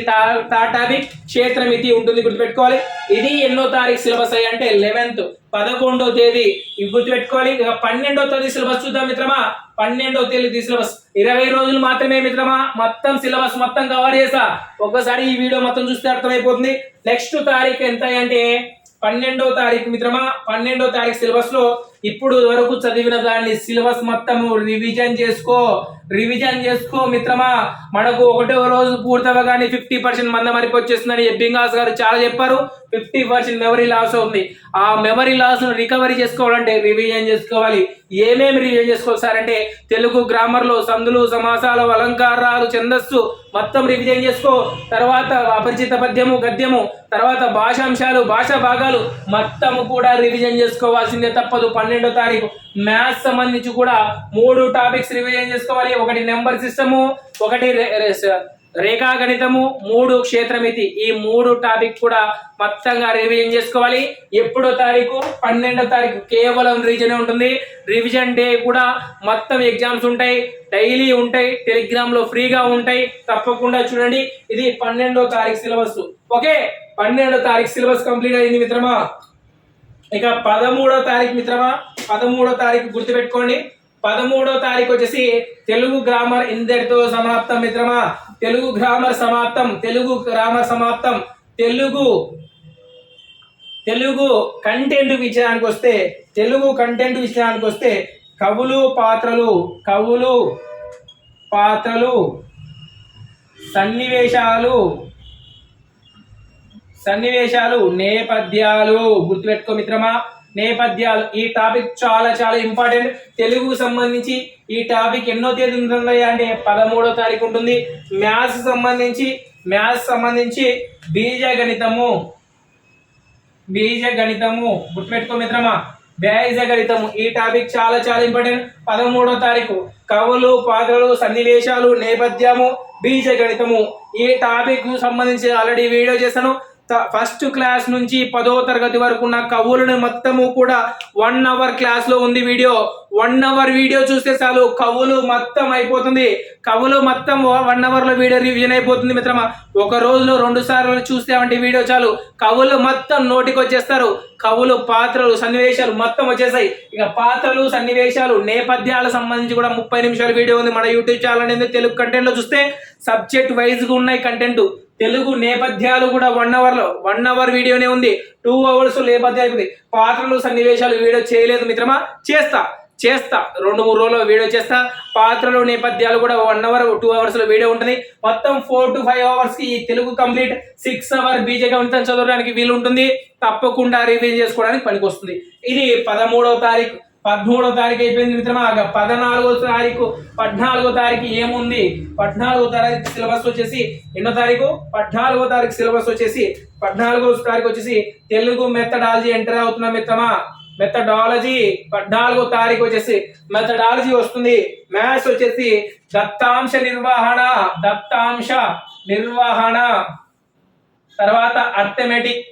టాపిక్ క్షేత్రమితి ఉంటుంది గుర్తుపెట్టుకోవాలి. ఇది ఎన్నో తారీఖు సిలబస్ అయ్యి అంటే 11th 11వ తేదీ ఇవి గుర్తుపెట్టుకోవాలి. ఇక 12వ తేదీ సిలబస్ చూద్దాం మిత్రమా. 12వ తేదీ సిలబస్ 20 రోజులు మాత్రమే మిత్రమా. మొత్తం సిలబస్ మొత్తం కవర్ చేసా. ఒక్కసారి ఈ వీడియో మొత్తం చూస్తే అర్థమైపోతుంది. నెక్స్ట్ తారీఖు ఎంత అంటే 12వ తారీఖు మిత్రమా. 12వ తారీఖు సిలబస్ లో ఇప్పుడు వరకు చదివిన దాన్ని సిలబస్ మొత్తము రివిజన్ చేసుకో మిత్రమా. మనకు ఒకటో రోజు పూర్తవగానే 50% మంద మరిపి వచ్చేస్తుందని ఎబ్బింగాస్ గారు చాలా చెప్పారు. 50% మెమరీ లాస్ అవుతుంది. ఆ మెమరీ లాస్ రికవరీ చేసుకోవాలంటే రివిజన్ చేసుకోవాలి. ఏమేమి రివిజన్ చేసుకోవాలి సార్ అంటే తెలుగు గ్రామర్ లో సందులు, సమాసాలు, అలంకారాలు, ఛందస్సు మొత్తం రివిజన్ చేసుకో. తర్వాత అపరిచిత పద్యము, గద్యము, తర్వాత భాషాంశాలు, భాషా భాగాలు మొత్తము కూడా రివిజన్ చేసుకోవాల్సిందే తప్పదు. 12వ తారీఖు మ్యాథ్స్ సంబంధించి కూడా 3 టాపిక్స్ రివిజన్ చేసుకోవాలి. ఒకటి నెంబర్ సిస్టము, ఒకటి రేఖా గణితము, 3 క్షేత్రమితి. ఈ 3 టాపిక్ కూడా మొత్తంగా రివిజన్ చేసుకోవాలి. ఎప్పుడో తారీఖు 12వ తారీఖు కేవలం రివిజన్ ఉంటుంది. రివిజన్ డే కూడా మొత్తం ఎగ్జామ్స్ ఉంటాయి, డైలీ ఉంటాయి, టెలిగ్రామ్ లో ఫ్రీగా ఉంటాయి. తప్పకుండా చూడండి. ఇది 12వ తారీఖు సిలబస్. ఓకే, 12వ తారీఖు సిలబస్ కంప్లీట్ అయింది మిత్రమా. ఇక 13వ తారీఖు మిత్రమా, 13వ తారీఖు గుర్తుపెట్టుకోండి. 13వ తారీఖు వచ్చేసి తెలుగు గ్రామర్ ఇందరితో సమాప్తం మిత్రమా. తెలుగు గ్రామర్ సమాప్తం. తెలుగు కంటెంట్ విషయానికి వస్తే కవులు పాత్రలు సన్నివేశాలు, నేపథ్యాలు. గుర్తుపెట్టుకో మిత్రమా, నేపథ్యాలు. ఈ టాపిక్ చాలా చాలా ఇంపార్టెంట్. తెలుగు సంబంధించి ఈ టాపిక్ ఎన్నో తేదీ ఉంటుంది అంటే 13వ తారీఖు ఉంటుంది. మ్యాథ్స్ సంబంధించి బీజగణితము. గుర్తుపెట్టుకో మిత్రమా, బీజగణితము. ఈ టాపిక్ చాలా చాలా ఇంపార్టెంట్. 13వ తారీఖు కవులు, పాత్రలు, సన్నివేశాలు, నేపథ్యము, బీజగణితము. ఈ టాపిక్ సంబంధించి ఆల్రెడీ వీడియో చేశాను. ఫస్ట్ క్లాస్ నుంచి 10వ తరగతి వరకు ఉన్న కవులను మొత్తము కూడా 1 అవర్ క్లాస్ లో ఉంది వీడియో. 1 అవర్ వీడియో చూస్తే చాలు కవులు మొత్తం అయిపోతుంది. కవులు మొత్తం 1 అవర్ లో వీడియో రివిజన్ అయిపోతుంది మిత్రమా. ఒక రోజులో 2 సార్లు చూస్తే అంటే వీడియో చాలు కవులు మొత్తం నోటికి వచ్చేస్తారు. కవులు, పాత్రలు, సన్నివేశాలు మొత్తం వచ్చేసాయి. ఇక పాత్రలు, సన్నివేశాలు, నేపథ్యాలకు సంబంధించి కూడా 30 నిమిషాల వీడియో ఉంది మన యూట్యూబ్ ఛానల్ అనేది. తెలుగు కంటెంట్ లో చూస్తే సబ్జెక్ట్ వైజ్ గా ఉన్నాయి కంటెంట్. తెలుగు నేపథ్యాలు కూడా 1 అవర్ వీడియోనే ఉంది. 2 అవర్స్ నేపథ్యాలు అయిపోయింది. పాత్రలు, సన్నివేశాలు వీడియో చేయలేదు మిత్రమా. చేస్తా 2-3 రోజుల్లో వీడియో చేస్తా. పాత్రలు, నేపథ్యాలు కూడా 1 అవర్ 2 అవర్స్ లో వీడియో ఉంటుంది. మొత్తం 4 to 5 అవర్స్ కి ఈ తెలుగు కంప్లీట్ 6 అవర్ బీజగణితం చదవడానికి వీలు ఉంటుంది. తప్పకుండా రివిజన్ చేసుకోవడానికి పనికొస్తుంది. ఇది 13వ తారీఖు. 13వ తారీఖు అయిపోయింది మిత్రమా. 14వ తారీఖు ఏముంది? 14వ తారీఖు సిలబస్ వచ్చేసి ఎన్నో తారీఖు? 14వ తారీఖు సిలబస్ వచ్చేసి 14వ తారీఖు వచ్చేసి తెలుగు మెథడాలజీ ఎంటర్ అవుతున్నా మిత్రమా. మెథడాలజీ 14వ తారీఖు వచ్చేసి మెథడాలజీ వస్తుంది. మ్యాథ్స్ వచ్చేసి దత్తాంశ నిర్వహణ, తర్వాత అర్థమెటిక్.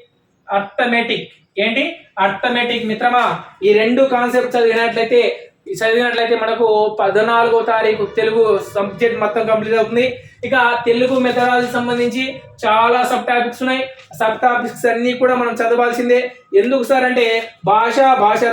ఏంటి? అర్థమెటిక్ మిత్రమా. ఈ 2 కాన్సెప్ట్ చదివినట్లయితే మనకు 14వ తారీఖు తెలుగు సబ్జెక్ట్ మొత్తం కంప్లీట్ అవుతుంది. ఇక తెలుగు మెథడాలజీ సంబంధించి చాలా సబ్ టాపిక్స్ ఉన్నాయి. సబ్ టాపిక్స్ అన్ని కూడా మనం చదవాల్సిందే. ఎందుకు సార్ అంటే భాష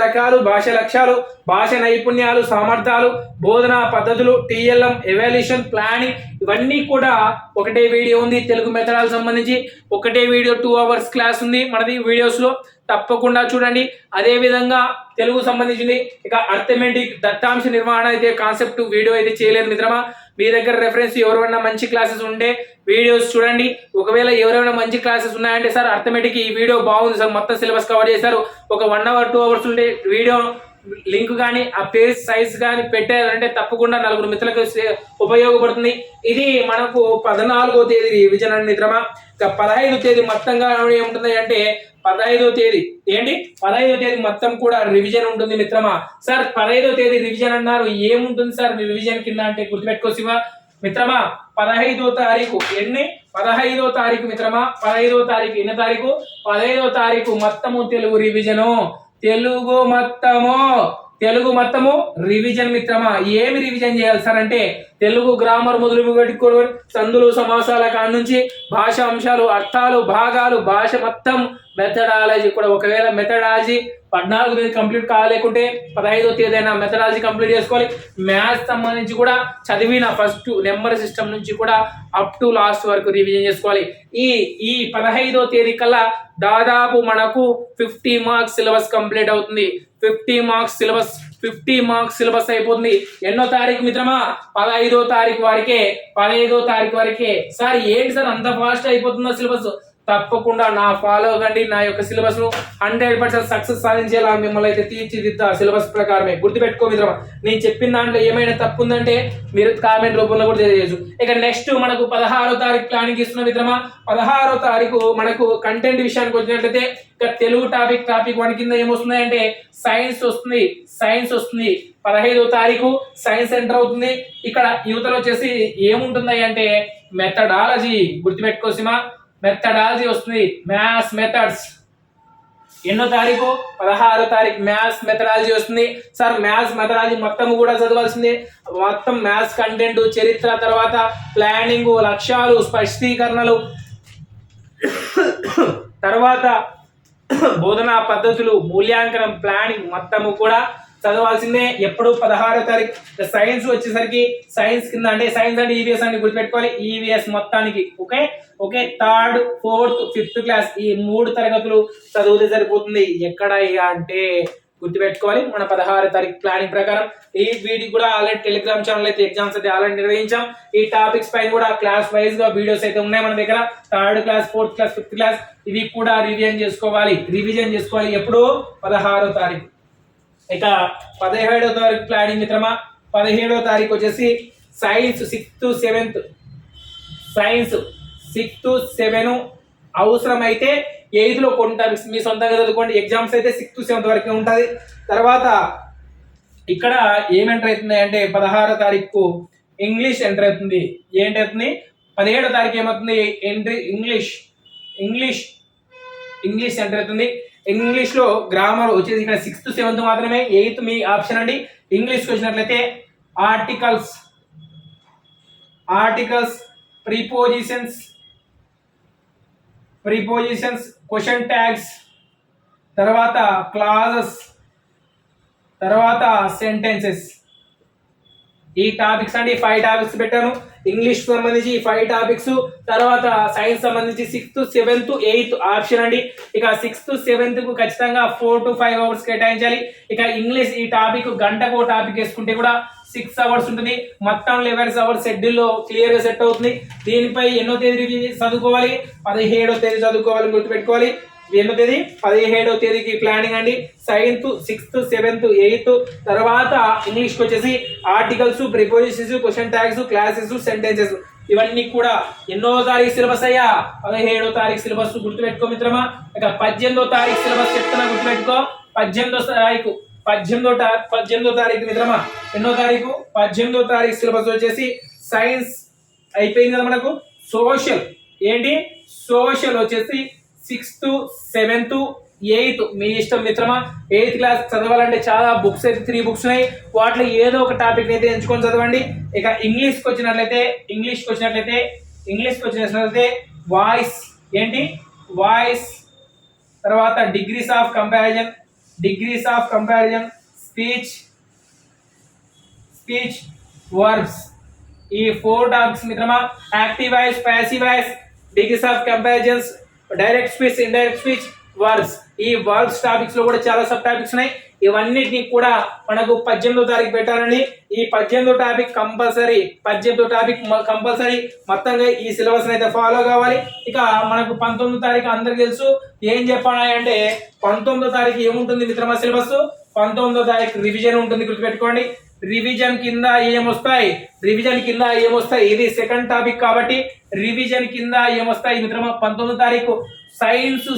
రకాలు, భాష లక్ష్యాలు, భాష నైపుణ్యాలు, సామర్థ్యాలు, బోధనా పద్ధతులు, TLM, ఎవాల్యుయేషన్, ప్లానింగ్ ఇవన్నీ కూడా ఒకటే వీడియో ఉంది. తెలుగు మెథడాలజీ సంబంధించి ఒకటే వీడియో 2 అవర్స్ క్లాస్ ఉంది మనది వీడియోస్ లో. తప్పకుండా చూడండి. అదే విధంగా తెలుగు సంబంధించింది. ఇక అర్థమెటిక్ దత్తాంశ నిర్వహణ అయితే కాన్సెప్ట్ వీడియో అయితే చేయలేదు మిత్రమా. మీ దగ్గర రెఫరెన్స్ ఎవరైనా మంచి క్లాసెస్ ఉంటే వీడియోస్ చూడండి. ఒకవేళ ఎవరైనా మంచి క్లాసెస్ ఉన్నాయంటే సార్ అర్థమెటిక్ ఈ వీడియో బాగుంది సార్, మొత్తం సిలబస్ కవర్ చేశారు, ఒక 1 అవర్ 2 అవర్స్ ఉంటే వీడియో లింక్ కానీ ఆ పేజ్ సైజ్ కానీ పెట్టారంటే తప్పకుండా 4 మిత్రులకు ఉపయోగపడుతుంది. ఇది మనకు 14వ తేదీ రివిజన్ అండి మిత్రమా. 15వ తేదీ మొత్తంగా ఏముంటుంది అంటే 15వ తేదీ మొత్తం కూడా రివిజన్ ఉంటుంది మిత్రమా. సార్ 15వ తేదీ రివిజన్ అన్నారు, ఏముంటుంది సార్ మీ రివిజన్ కింద అంటే గుర్తుపెట్టుకో శివ మిత్రమా. 15వ తారీఖు మిత్రమా. 15వ తారీఖు ఎన్నో తారీఖు? 15వ తారీఖు మొత్తము తెలుగు రివిజను. తెలుగు మొత్తము రివిజన్ మిత్రమా. ఏమి రివిజన్ చేయాలి సార్ అంటే తెలుగు గ్రామర్ మొదలు పెట్టుకోవడం, సందులు, సమాసాల కాడ నుంచి భాష అంశాలు, అర్థాలు, భాగాలు, భాష మొత్తం మెథడాలజీ కూడా ఒకవేళ మెథడాలజీ 14వ తేదీ కంప్లీట్ కాలేకుంటే 15వ తేదీ అయినా మెథడాలజీ కంప్లీట్ చేసుకోవాలి. మ్యాథ్స్ సంబంధించి కూడా చదివిన ఫస్ట్ నెంబర్ సిస్టమ్ నుంచి కూడా అప్ టు లాస్ట్ వరకు రివిజన్ చేసుకోవాలి. ఈ 15వ తేదీ కల్లా దాదాపు మనకు 50 మార్క్స్ సిలబస్ కంప్లీట్ అవుతుంది. 50 మార్క్స్ సిలబస్ అయిపోతుంది. ఎన్నో తారీఖు మిత్రమా? 15వ తారీఖు వరకే. 15వ తారీఖు వరకే. సార్ ఏంటి సార్ అంత ఫాస్ట్ అయిపోతుందా సిలబస్? తప్పకుండా నా ఫాలో కండి. నా యొక్క సిలబస్ ను 100% సక్సెస్ సాధించేలా మిమ్మల్ని అయితే తీర్చిదిద్దా సిలబస్ ప్రకారమే. గుర్తుపెట్టుకో మిత్రమా, నేను చెప్పిన దాంట్లో ఏమైనా తప్పు ఉందంటే మీరు కామెంట్ రూపంలో కూడా తెలియజేయచ్చు. ఇక నెక్స్ట్ మనకు 16వ తారీఖు ప్లానింగ్ ఇస్తున్న మిత్రమా. 16వ తారీఖు మనకు కంటెంట్ విషయానికి వచ్చినట్లయితే ఇక తెలుగు టాపిక్ 1 కింద ఏమొస్తున్నాయంటే సైన్స్ వస్తుంది. 15వ తారీఖు సైన్స్ ఎంటర్ అవుతుంది. ఇక్కడ యువతలో వచ్చేసి ఏముంటుంది అంటే మెథడాలజీ. గుర్తుపెట్టుకో సిమా, మెథడాలజీ వస్తుంది. Maths methods. ఎన్నో తారీఖు? 16వ తారీఖు మ్యాథ్స్ మెథడాలజీ వస్తుంది. సార్ మ్యాథ్స్ మెథడాలజీ మొత్తం కూడా చదవాల్సిందే. మొత్తం మ్యాథ్స్ కంటెంట్, చరిత్ర, తర్వాత ప్లానింగ్, లక్ష్యాలు, స్పష్టీకరణలు, తర్వాత బోధనా పద్ధతులు, మూల్యాంకనం, ప్లానింగ్ మొత్తము కూడా చదవాల్సిందే. ఎప్పుడు 16వ తారీఖు. సైన్స్ వచ్చేసరికి సైన్స్ కింద అంటే సైన్స్ అంటే ఈవీఎస్ అని గుర్తుపెట్టుకోవాలి. ఈవీఎస్ మొత్తానికి okay. 3rd, 4th, 5th class ఈ 3 తరగతులు చదివితే సరిపోతుంది. ఎక్కడ అంటే గుర్తుపెట్టుకోవాలి మన 16వ తారీఖు ప్లానింగ్ ప్రకారం. ఈ వీడియో కూడా ఆల్రెడీ టెలిగ్రామ్ ఛానల్ అయితే ఎగ్జామ్స్ అయితే ఆల్రెడీ నిర్వహించాం. ఈ టాపిక్స్ పైన కూడా క్లాస్ వైజ్ గా వీడియోస్ అయితే ఉన్నాయి మన దగ్గర. 3rd class, 4th class, 5th class ఇవి కూడా రివిజన్ చేసుకోవాలి. ఎప్పుడు? 16వ తారీఖు. ఇక 17వ తారీఖు ప్లానింగ్ మిత్రమా. 17వ తారీఖు వచ్చేసి science 6th, 7th. Science 6th, 7 అవసరమైతే 8th లో కొన్ని టాపిక్స్ మీ సొంతంగా చదువుకోండి. ఎగ్జామ్స్ అయితే 6th, 7th వరకే ఉంటుంది. తర్వాత ఇక్కడ ఏం ఎంటర్ అవుతుంది అంటే 16వ తారీఖు ఇంగ్లీష్ ఎంటర్ అవుతుంది. ఏంటవుతుంది? 17వ తారీఖు ఏమవుతుంది? ఎంట్రీ ఇంగ్లీష్ ఎంటర్ అవుతుంది. ఇంగ్లీష్ లో గ్రామర్ వచ్చేసి ఇక్కడ 6th, 7th మాత్రమే. 8th మీ ఆప్షన్ అండి. ఇంగ్లీష్ వచ్చినట్లయితే ఆర్టికల్స్, ప్రిపోజిషన్స్, క్వశ్చన్ ట్యాగ్స్, తర్వాత క్లాజెస్, తర్వాత సెంటెన్సెస్. ఈ టాపిక్స్ అండి 5 టాపిక్స్ పెట్టాను. ఇంగ్లీష్ సంబంధించి 5 టాపిక్స్, తర్వాత సైన్స్ సంబంధించి 6th, 7th, 8th ఆప్షన్ అండి. ఇక 6th, 7th కు ఖచ్చితంగా 4 to 5 అవర్స్ కేటాయించాలి. ఇక ఇంగ్లీష్ ఈ టాపిక్ గంటకు టాపిక్ వేసుకుంటే కూడా 6 అవర్స్ ఉంటుంది. మొత్తం 11 అవర్స్ షెడ్యూల్ లో క్లియర్ గా సెట్ అవుతుంది. దీనిపై ఎన్నో తేదీ చదువుకోవాలి? 17వ తేదీ చదువుకోవాలి. గుర్తుపెట్టుకోవాలి. ఎన్నో తేదీ? 17వ తేదీకి ప్లానింగ్ అండి. 6th, 7th, 8th. తర్వాత ఇంగ్లీష్ కి వచ్చేసి articles, prepositions, question tags, classes, sentences ఇవన్నీ కూడా ఎన్నో తారీఖు సిలబస్ అయ్యా? 17వ తారీఖు సిలబస్. గుర్తుపెట్టుకో మిత్రమా. ఇక 18వ తారీఖు సిలబస్ చెప్తున్నా గుర్తుపెట్టుకో. 18వ తారీఖు మిత్రమా. ఎన్నో తారీఖు? 18వ తారీఖు సిలబస్ వచ్చేసి సైన్స్ అయిపోయింది కదా మనకు. సోషల్ వచ్చేసి 6th, 7th, 8th మీ ఇష్టం మిత్రమా. 8th క్లాస్ చదవాలంటే చాలా బుక్స్ అయితే 3 బుక్స్ ఉన్నాయి. వాటిలో ఏదో ఒక టాపిక్ అయితే ఎంచుకొని చదవండి. ఇక ఇంగ్లీష్కి వచ్చినట్లయితే వాయిస్, తర్వాత degrees of comparison, speech, verbs ఈ 4 టాపిక్స్ మిత్రమా. Active voice, passive voice, degrees of comparisons, direct speech, indirect speech, verbs. ఈ వర్బ్స్ టాపిక్స్ లో కూడా చాలా సబ్ టాపిక్స్ ఉన్నాయి. ఇవన్నిటిని కూడా మనకు 18వ తారీఖు పెట్టాలని. ఈ 18వ టాపిక్ కంపల్సరీ మొత్తంగా ఈ సిలబస్ అయితే ఫాలో కావాలి. ఇక మనకు 19వ తారీఖు అందరికి తెలుసు. ఏం చెప్పాలి అంటే 19వ తారీఖు ఏముంటుంది మిత్రమా సిలబస్? 19వ తారీఖు రివిజన్ ఉంటుంది. గుర్తుపెట్టుకోండి. రివిజన్ కింద ఏమొస్తాయి? ఇది సెకండ్ టాపిక్ కాబట్టి రివిజన్ కింద ఏమొస్తాయి మిత్రమా? 19వ తారీఖు సైన్స్,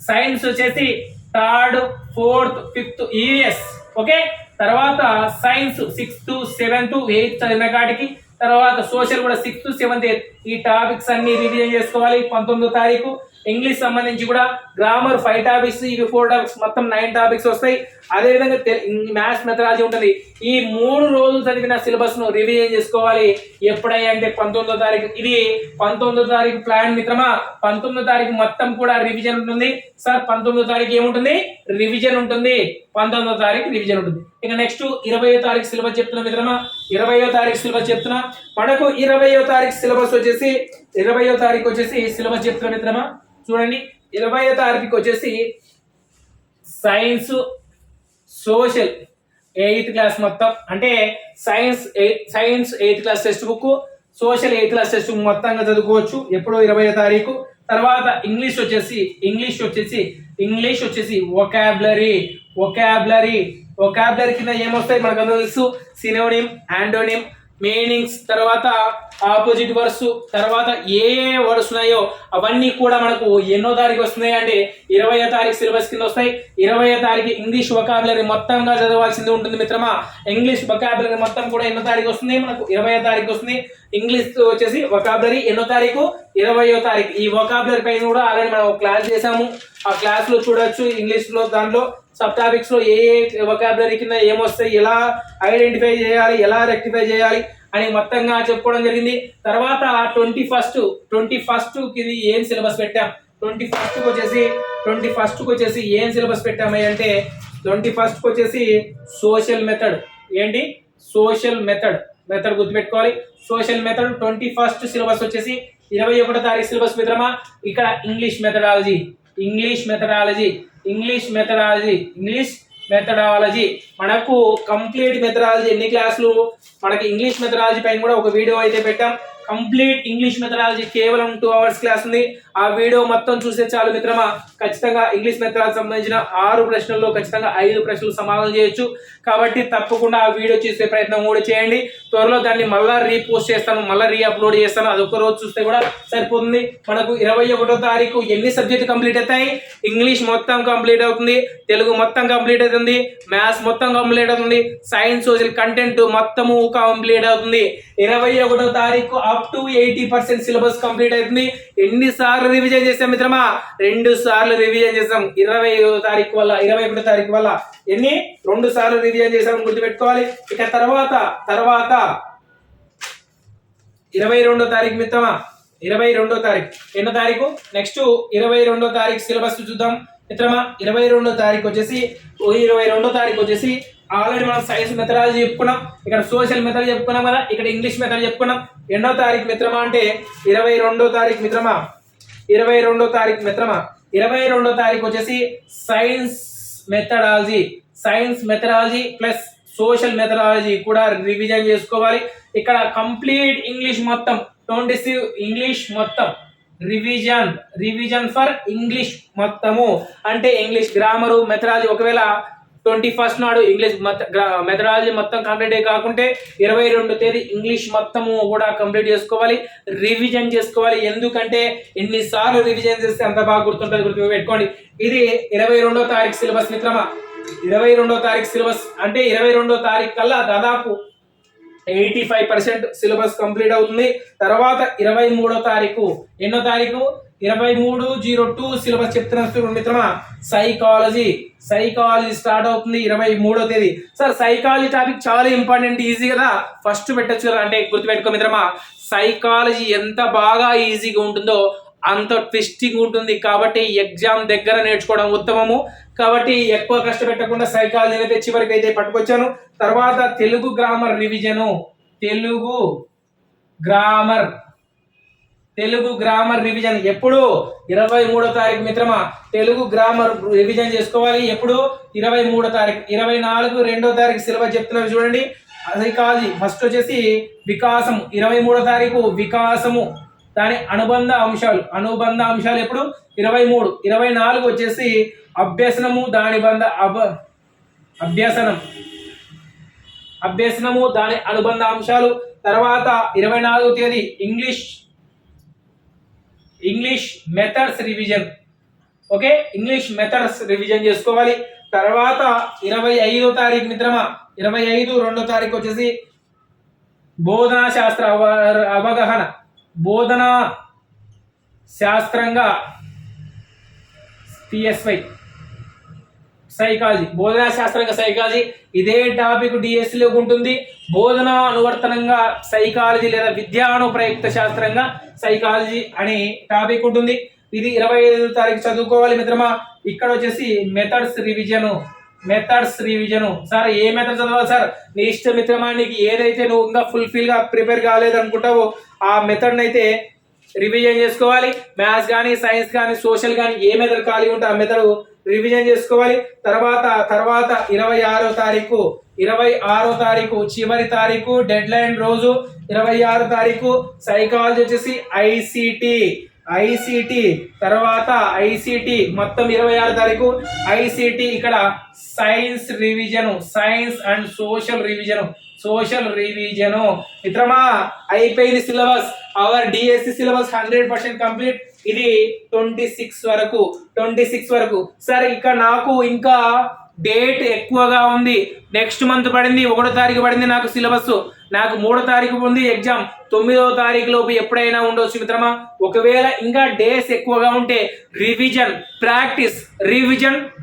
సైన్స్ వచ్చేసి 3rd, 4th, 5th ES okay. తర్వాత సైన్స్ 6th, 7th, 8th చదివిన కాడికి. తర్వాత సోషల్ కూడా 6th, 7th, 8th ఈ టాపిక్స్ అన్ని రివిజన్ చేసుకోవాలి 19వ తారీఖు. ఇంగ్లీష్ సంబంధించి కూడా గ్రామర్ 5 టాపిక్స్, ఇవి 4 టాపిక్స్, మొత్తం 9 టాపిక్స్ వస్తాయి. అదేవిధంగా మ్యాథ్స్ మెథడాలజీ ఉంటుంది. ఈ 3 రోజులు చదివిన సిలబస్ ను రివిజన్ చేసుకోవాలి. ఎప్పుడై అంటే 19వ తారీఖు. ఇది 19వ తారీఖు ప్లాన్ మిత్రమా. 19వ తారీఖు మొత్తం కూడా రివిజన్ ఉంటుంది. సార్ 19వ తారీఖు ఏముంటుంది? రివిజన్ ఉంటుంది. 19వ తారీఖు రివిజన్ ఉంటుంది. ఇక నెక్స్ట్ 20వ తారీఖు సిలబస్ చెప్తున్నా మిత్రమా. 20వ తారీఖు సిలబస్ చెప్తున్నా. మనకు 20వ తారీఖు సిలబస్ వచ్చేసి 20వ తారీఖు వచ్చేసి సిలబస్ చెప్తున్నా మిత్రమా. చూడండి 20వ తారీఖుకి వచ్చేసి సైన్స్, సోషల్ 8th క్లాస్ మొత్తం, అంటే science 8th class text book, social 8th class text book మొత్తంగా చదువుకోవచ్చు. ఎప్పుడో 20వ తారీఖు. తర్వాత ఇంగ్లీష్ వచ్చేసి వొకాబులరీ కింద ఏమొస్తాయి మనకు అందరూ తెలుసు. సినోనిమ్, యాంటోనిమ్, మీనింగ్స్, తర్వాత ఆపోజిట్ వర్డ్స్, తర్వాత ఏ వర్డ్స్ ఉన్నాయో అవన్నీ కూడా మనకు ఎన్నో తారీఖు వస్తున్నాయి అంటే 20వ తారీఖు సిలబస్ కింద వస్తాయి. 20వ తారీఖు ఇంగ్లీష్ వొకాబులరీ మొత్తంగా చదవాల్సింది ఉంటుంది మిత్రమా. ఇంగ్లీష్ వొకాబులరీ మొత్తం కూడా ఎన్నో తారీఖు వస్తుంది మనకు? 20వ తారీఖు వస్తుంది. ఇంగ్లీష్ వచ్చేసి వొకాబులరీ ఎన్నో తారీఖు? 20వ తారీఖు. ఈ వొకాబులరీ పైన కూడా ఆల్రెడీ మనం క్లాస్ చేసాము. ఆ క్లాస్ లో చూడొచ్చు. ఇంగ్లీష్ లో దాంట్లో సబ్ టాపిక్స్ లో ఏ వొకాబులరీ కింద ఏమొస్తాయి, ఎలా ఐడెంటిఫై చేయాలి, ఎలా రెక్టిఫై చేయాలి అని మొత్తంగా చెప్పుకోవడం జరిగింది. తర్వాత 21st కి ఏం సిలబస్ పెట్టాం? 21st వచ్చేసి ఏం సిలబస్ పెట్టామని అంటే 21st వచ్చేసి సోషల్ మెథడ్. ఏంటి? సోషల్ మెథడ్ గుర్తుపెట్టుకోవాలి. సోషల్ మెథడ్ 21st సిలబస్ వచ్చేసి. 21వ తారీఖు సిలబస్ మిత్రమా. ఇక్కడ ఇంగ్లీష్ మెథడాలజీ మనకు కంప్లీట్ మెథడాలజీ. ఎన్ని క్లాసులు మనకి ఇంగ్లీష్ మెథడాలజీ పైన కూడా ఒక వీడియో అయితే పెట్టాం. కంప్లీట్ ఇంగ్లీష్ మెథడాలజీ కేవలం 2 hours క్లాస్ ఉంది. ఆ వీడియో మొత్తం చూస్తే చాలు మిత్రమా. ఖచ్చితంగా ఇంగ్లీష్ మెథడాలజీ సంబంధించిన 6 ప్రశ్నల్లో ఖచ్చితంగా 5 ప్రశ్నలు సమాధానం చేయొచ్చు. కాబట్టి తప్పకుండా ఆ వీడియో చూసే ప్రయత్నం కూడా చేయండి. త్వరలో దాన్ని మళ్ళా రీపోస్ట్ చేస్తాను, మళ్ళీ రీఅప్లోడ్ చేస్తాను. అది ఒక్క రోజు చూస్తే కూడా సరిపోతుంది. మనకు 21వ తారీఖు ఎన్ని సబ్జెక్ట్ కంప్లీట్ అవుతాయి? ఇంగ్లీష్ మొత్తం కంప్లీట్ అవుతుంది, తెలుగు మొత్తం కంప్లీట్ అవుతుంది, మ్యాథ్స్ మొత్తం కంప్లీట్ అవుతుంది, సైన్స్ సోషల్ కంటెంట్ మొత్తము కంప్లీట్ అవుతుంది. 21వ తారీఖు అప్ టు 80% సిలబస్ కంప్లీట్ అవుతుంది. ఎన్నిసార్లు రివిజన్ చేసాం మిత్రమా? 2 సార్లు రివిజన్ చేసాం. 21వ తారీఖు వల్ల ఎన్ని? 2 సార్లు రివిజన్ చేసాం, గుర్తుపెట్టుకోవాలి. ఇక తర్వాత 22వ తారీఖు మిత్రమా. 22వ తారీఖు ఎన్నో తారీఖు? నెక్స్ట్ 22వ తారీఖు సిలబస్ చూద్దాం మిత్రమా. 22వ తారీఖు వచ్చేసి ఆల్రెడీ మనం సైన్స్ మెథడాలజీ చెప్పుకున్నాం, ఇక్కడ సోషల్ మెథడ్ చెప్పుకున్నాం కదా, ఇక్కడ ఇంగ్లీష్ మెథడ్ చెప్పుకున్నాం. ఎన్నో తారీఖు మిత్రమా అంటే 22వ తారీఖు మిత్రమా. 22వ తారీఖు వచ్చేసి science methodology plus social methodology కూడా రివిజన్ చేసుకోవాలి. ఇక్కడ కంప్లీట్ ఇంగ్లీష్ మొత్తం 26 ఇంగ్లీష్ మొత్తం రివిజన్ ఫర్ ఇంగ్లీష్ మొత్తము. అంటే ఇంగ్లీష్ గ్రామరు మెథడాలజీ ఒకవేళ 21st నాడు ఇంగ్లీష్ మెథడాలజీ మొత్తం కంప్లీట్ కాకుంటే 22వ తేదీ ఇంగ్లీష్ మొత్తము కూడా కంప్లీట్ చేసుకోవాలి, రివిజన్ చేసుకోవాలి. ఎందుకంటే ఎన్నిసార్లు రివిజన్ చేస్తే అంత బాగా గుర్తుంటుంది, గుర్తుపెట్టుకోండి. ఇది 22వ తారీఖు సిలబస్ మిత్రమా. 22వ తారీఖు సిలబస్ అంటే 22వ తారీఖు కల్లా దాదాపు 85% సిలబస్ కంప్లీట్ అవుతుంది. తర్వాత 23వ తారీఖు ఎన్నో తారీఖు? 23/02 సిలబస్ చెప్తున్నా మిత్రమా. సైకాలజీ స్టార్ట్ అవుతుంది 23వ తేదీ. సార్ సైకాలజీ టాపిక్ చాలా ఇంపార్టెంట్, ఈజీ కదా, ఫస్ట్ పెట్టచ్చు కదా అంటే గుర్తుపెట్టుకో మిత్రమా. సైకాలజీ ఎంత బాగా ఈజీగా ఉంటుందో అంత ట్విస్టింగ్ ఉంటుంది. కాబట్టి ఎగ్జామ్ దగ్గర నేర్చుకోవడం ఉత్తమము. కాబట్టి ఎక్కువ కష్టపెట్టకుండా సైకాలజీ అయితే చివరికి అయితే పట్టుకొచ్చాను. తర్వాత తెలుగు గ్రామర్ రివిజన్ ఎప్పుడు? 23వ తారీఖు మిత్రమా. తెలుగు గ్రామర్ రివిజన్ చేసుకోవాలి. ఎప్పుడు? 23వ తారీఖు. 24 2వ తారీఖు సిలబస్ చెప్తున్నారు చూడండి. సైకాలజీ ఫస్ట్ వచ్చేసి వికాసం. 23వ తారీఖు వికాసము, దాని అనుబంధ అంశాలు ఎప్పుడు? 23. 24 వచ్చేసి అభ్యసనము, దాని దాని అనుబంధ అంశాలు. తర్వాత 24వ తేదీ English methods revision. Okay, English methods revision చేసుకోవాలి. తర్వాత 25వ తారీఖు మిత్రమా. 25 2వ తారీఖు వచ్చేసి బోధనా శాస్త్ర అవగాహన, బోధనా శాస్త్రంగా PSY సైకాలజీ, బోధనా శాస్త్రంగా సైకాలజీ. ఇదే టాపిక్ డిఎస్సిలో ఉంటుంది. బోధన అనువర్తనంగా సైకాలజీ లేదా విద్యానుప్రయుక్త శాస్త్రంగా సైకాలజీ అనే టాపిక్ ఉంటుంది. ఇది 25వ తారీఖు చదువుకోవాలి మిత్రమా. ఇక్కడ వచ్చేసి మెథడ్స్ రివిజన్. సార్ ఏ మెథడ్ చదవాలి సార్? నీ ఇష్టం మిత్రమా. నీకు ఏదైతే నువ్వు ఇంకా ఫుల్ఫిల్ గా ప్రిపేర్ కాలేదు అనుకుంటావో ఆ మెథడ్ అయితే రివిజన్ చేసుకోవాలి. మ్యాథ్స్ కానీ సైన్స్ కానీ సోషల్ కానీ ఏ మెథడ్ ఖాళీ ఉంటే ఆ మెథడ్ రివిజన్ చేసుకోవాలి. తర్వాత 26వ తారీఖు చివరి తారీఖు, డెడ్ లైన్ రోజు 26వ తారీఖు. సైకాలజీ వచ్చేసి ఐసిటి తర్వాత ఐసిటి మొత్తం 26వ తారీఖు ఐసిటి. ఇక్కడ సైన్స్ అండ్ సోషల్ రివిజన్ మిత్రమా. అయిపోయింది syllabus. Our DSC syllabus 100% complete. ఇది 26 వరకు. సరే ఇక్కడ నాకు ఇంకా డేట్ ఎక్కువగా ఉంది. నెక్స్ట్ మంత్ పడింది, 1వ తారీఖు పడింది నాకు సిలబస్. నాకు 3వ తారీఖు ఉంది ఎగ్జామ్. 9వ తారీఖు లోపు ఎప్పుడైనా ఉండొచ్చు మిత్రమా. ఒకవేళ ఇంకా డేస్ ఎక్కువగా ఉంటే రివిజన్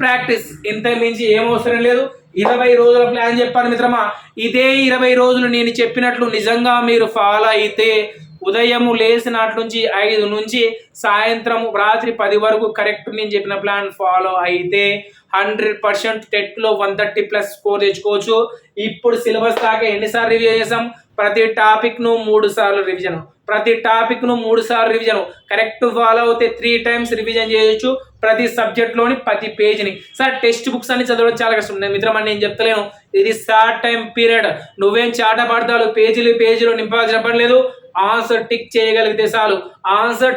ప్రాక్టీస్ ఇంత మించి ఏమవసరం లేదు. 20 రోజుల ప్లాన్ చెప్పాను మిత్రమా. ఇదే 20 రోజులు నేను చెప్పినట్లు నిజంగా మీరు ఫాలో అయితే ఉదయం లేచినట్ల నుంచి 5 నుంచి సాయంత్రం రాత్రి 10 వరకు కరెక్ట్ నేను చెప్పిన ప్లాన్ ఫాలో అయితే 100% టెట్లో 130+ స్కోర్ తెచ్చుకోవచ్చు. ఇప్పుడు సిలబస్ దాకా ఎన్నిసార్లు రివిజన్ చేసాం? ప్రతి టాపిక్ ను 3 సార్లు రివిజన్. కరెక్ట్ ఫాలో అవుతే 3 times రివిజన్ చేయొచ్చు ప్రతి సబ్జెక్ట్ లోని ప్రతి పేజీని. సార్ టెక్స్ట్ బుక్స్ అన్ని చదవడం చాలా కష్టం మిత్రమా. నేను చెప్తలేను, ఇది షార్ట్ టైం పీరియడ్. నువ్వేం చాట పడతావు పేజీలు నింపాల్సిన పని లేదు. ఆన్సర్ టిక్ చేయగలిగితే చాలు. ఆన్సర్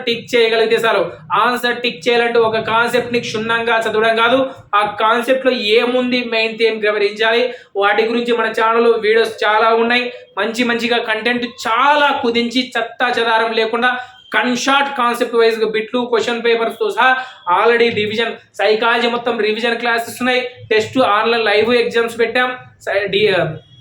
టిక్ చేయాలంటే ఒక కాన్సెప్ట్ ని క్షుణ్ణంగా చదవడం కాదు, ఆ కాన్సెప్ట్ లో ఏముంది మెయిన్ థీమ్ వివరించాలి. వాటి గురించి మన ఛానల్లో వీడియోస్ చాలా ఉన్నాయి. మంచిగా కంటెంట్ చాలా కుదించి చెదారం లేకుండా కన్షార్ట్ కాన్సెప్ట్ వైజ్ గా బిట్లు క్వశ్చన్ పేపర్స్ తో సహా ఆల్రెడీ రివిజన్ సైకాలజీ మొత్తం రివిజన్ క్లాసెస్ ఉన్నాయి. టెస్ట్ ఆన్లైన్ లైవ్ ఎగ్జామ్స్ పెట్టాం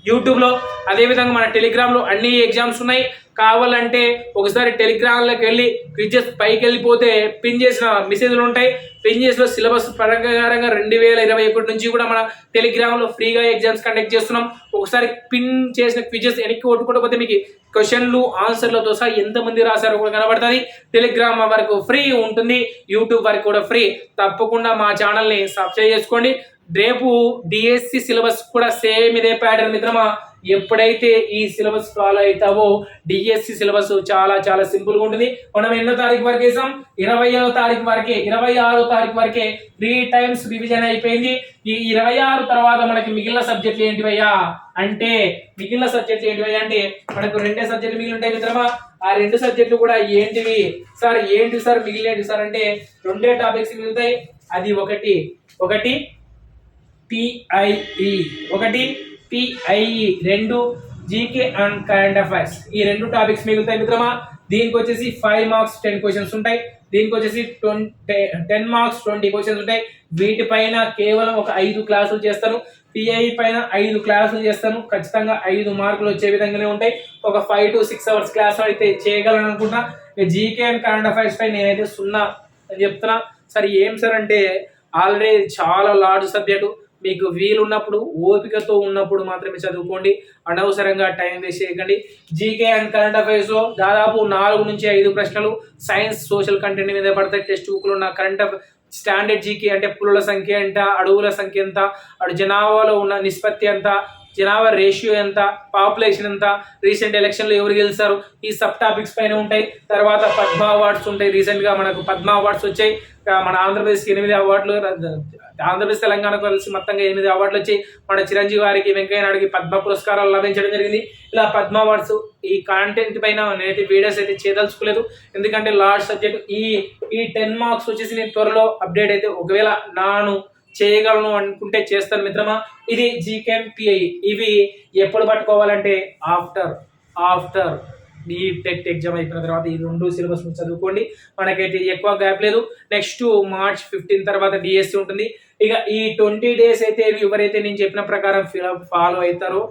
యూట్యూబ్ లో. అదేవిధంగా మన టెలిగ్రామ్ లో అన్ని ఎగ్జామ్స్ ఉన్నాయి. కావాలంటే ఒకసారి టెలిగ్రామ్ లోకి వెళ్ళి క్విజెస్ పైకి వెళ్ళిపోతే పిన్ చేసిన మెసేజ్లు ఉంటాయి. పిన్ చేసిన సిలబస్ ప్రకారంగా 2021 నుంచి కూడా మన టెలిగ్రామ్ లో ఫ్రీగా ఎగ్జామ్స్ కండక్ట్ చేస్తున్నాం. ఒకసారి పిన్ చేసిన క్విజెస్ వెనక్కి కొట్టుకోకపోతే మీకు క్వశ్చన్లు ఆన్సర్లతో సహా ఎంతమంది రాశారో కూడా కనబడుతుంది. టెలిగ్రామ్ వరకు ఫ్రీ ఉంటుంది, యూట్యూబ్ వరకు కూడా ఫ్రీ. తప్పకుండా మా ఛానల్ని సబ్స్క్రైబ్ చేసుకోండి. రేపు డిఎస్సి సిలబస్ కూడా సేమ్ ఇదే ప్యాటర్న్ మిత్రమా. ఎప్పుడైతే ఈ సిలబస్ ఫాలో అవుతావో డిఎస్సి సిలబస్ చాలా సింపుల్ గా ఉంటుంది. మనం ఎన్నో తారీఖు వరకు వేసాం? 26వ తారీఖు వరకే 3 times రివిజన్ అయిపోయింది. ఈ 26 తర్వాత మనకి మిగిలిన సబ్జెక్టులు ఏంటివయ్యా అంటే మనకు 2 సబ్జెక్టులు మిగిలి ఉంటాయి మిత్రమా. ఆ 2 సబ్జెక్టులు కూడా ఏంటి సార్ మిగిలినవి సార్ అంటే 2 టాపిక్స్ మిగులుతాయి. అది ఒకటి PIE, 2 GK and current affairs. ఈ 2 టాపిక్స్ మిగులుతాయి మిత్రమా. దీనికి వచ్చేసి 5 marks 10 questions ఉంటాయి. దీనికి వచ్చేసి 10 marks 20 questions ఉంటాయి. వీటిపైన కేవలం ఒక 5 క్లాసులు చేస్తాను. PIE పైన 5 క్లాసులు చేస్తాను. ఖచ్చితంగా 5 మార్కులు వచ్చే విధంగానే ఉంటాయి. ఒక 5 to 6 hours క్లాస్ అయితే చేయగలను అనుకుంటున్నా. జీకే అండ్ కరెంట్ అఫైర్స్ పై నేనైతే 0 అని చెప్తున్నా. సరే ఏం సార్ అంటే ఆల్రెడీ చాలా లార్జ్ సబ్జెక్టు. మీకు వీలున్నప్పుడు ఓపికతో ఉన్నప్పుడు మాత్రమే చదువుకోండి. అనవసరంగా టైం వేస్ట్ చేయకండి. జీకే అండ్ కరెంట్ అఫైర్స్ లో దాదాపు 4 నుంచి 5 ప్రశ్నలు సైన్స్ సోషల్ కంటెంట్ మీద పడతాయి. టెక్స్ట్ బుక్ లో ఉన్న కరెంట్ స్టాండర్డ్ జీకే అంటే పులుల సంఖ్య ఎంత, అడవుల సంఖ్య ఎంత, అటు జనాభాలో ఉన్న నిష్పత్తి ఎంత, జనాభా రేషియో ఎంత, పాపులేషన్ ఎంత, రీసెంట్ ఎలక్షన్లో ఎవరు గెలిచారు, ఈ సబ్ టాపిక్స్ పైన ఉంటాయి. తర్వాత పద్మ అవార్డ్స్ ఉంటాయి. రీసెంట్గా మనకు పద్మ అవార్డ్స్ వచ్చాయి. మన ఆంధ్రప్రదేశ్కి 8 అవార్డులు, ఆంధ్రప్రదేశ్ తెలంగాణకు కలిసి మొత్తంగా 8 అవార్డులు వచ్చాయి. మన చిరంజీవి గారికి, వెంకయ్య నాయుడుకి పద్మ పురస్కారాలు లభించడం జరిగింది. ఇలా పద్మ అవార్డ్స్ ఈ కాంటెంట్ పైన నేనైతే వీడియోస్ అయితే చేయదలుచుకోలేదు. ఎందుకంటే లార్జ్ సబ్జెక్ట్. ఈ 10 marks వచ్చేసి నేను త్వరలో అప్డేట్ అయితే ఒకవేళ నాను చేయగలను అనుకుంటే చేస్తాను మిత్రమా. ఇది జీకే PIE. ఇవి ఎప్పుడు పట్టుకోవాలంటే ఆఫ్టర్ ఈ టెట్ ఎగ్జామ్ అయిపోయిన తర్వాత ఈ 2 సిలబస్ చదువుకోండి. మనకైతే ఎక్కువ గ్యాప్ లేదు. నెక్స్ట్ March 15 తర్వాత డిఎస్సి ఉంటుంది. ఇక ఈ 20 days అయితే ఎవరైతే నేను చెప్పిన ప్రకారం ఫాలో అవుతారో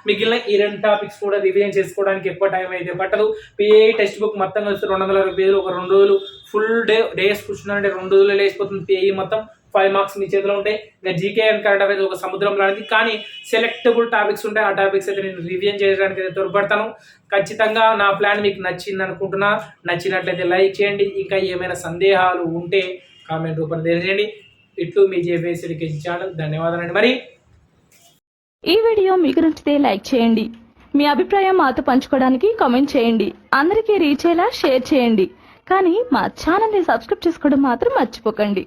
మిగిలిన ఈ 2 టాపిక్స్ కూడా రివిజన్ చేసుకోవడానికి ఎక్కువ టైం అయితే పట్టదు. PIE టెక్స్ట్ బుక్ మొత్తం కలిసి 260 పేజీలు ఒక 2 రోజులు ఫుల్ డేస్ కూర్చున్నారంటే 2 రోజుల్లో లేచిపోతుంది పేజీ మొత్తం. 5 మార్క్స్ మీ చేతిలో ఉంటాయి. ఇంకా జీకే అండ్ కరెంట్ అఫైర్స్ ఒక సముద్రం లాంటిది, కానీ సెలెక్టబుల్ టాపిక్స్ ఉంటాయి. ఆ టాపిక్స్ అయితే నేను రివిజన్ చేయడానికి అయితే తోడ్పడతాను. ఖచ్చితంగా నా ప్లాన్ మీకు నచ్చింది అనుకుంటున్నా. నచ్చినట్లయితే లైక్ చేయండి. ఇంకా ఏమైనా సందేహాలు ఉంటే కామెంట్ రూపంలో తెలియజేయండి. ఇట్లు మీ జేపీఎస్ ఎడ్యుకేషన్ ఛానల్. ధన్యవాదాలండి. మరి ఈ వీడియో మీకు నచ్చితే లైక్ చేయండి. మీ అభిప్రాయం మాతో పంచుకోవడానికి కామెంట్ చేయండి. అందరికీ రీచ్ అయ్యేలా షేర్ చేయండి. కానీ మా ఛానల్ని సబ్స్క్రైబ్ చేసుకోవడం మాత్రం మర్చిపోకండి.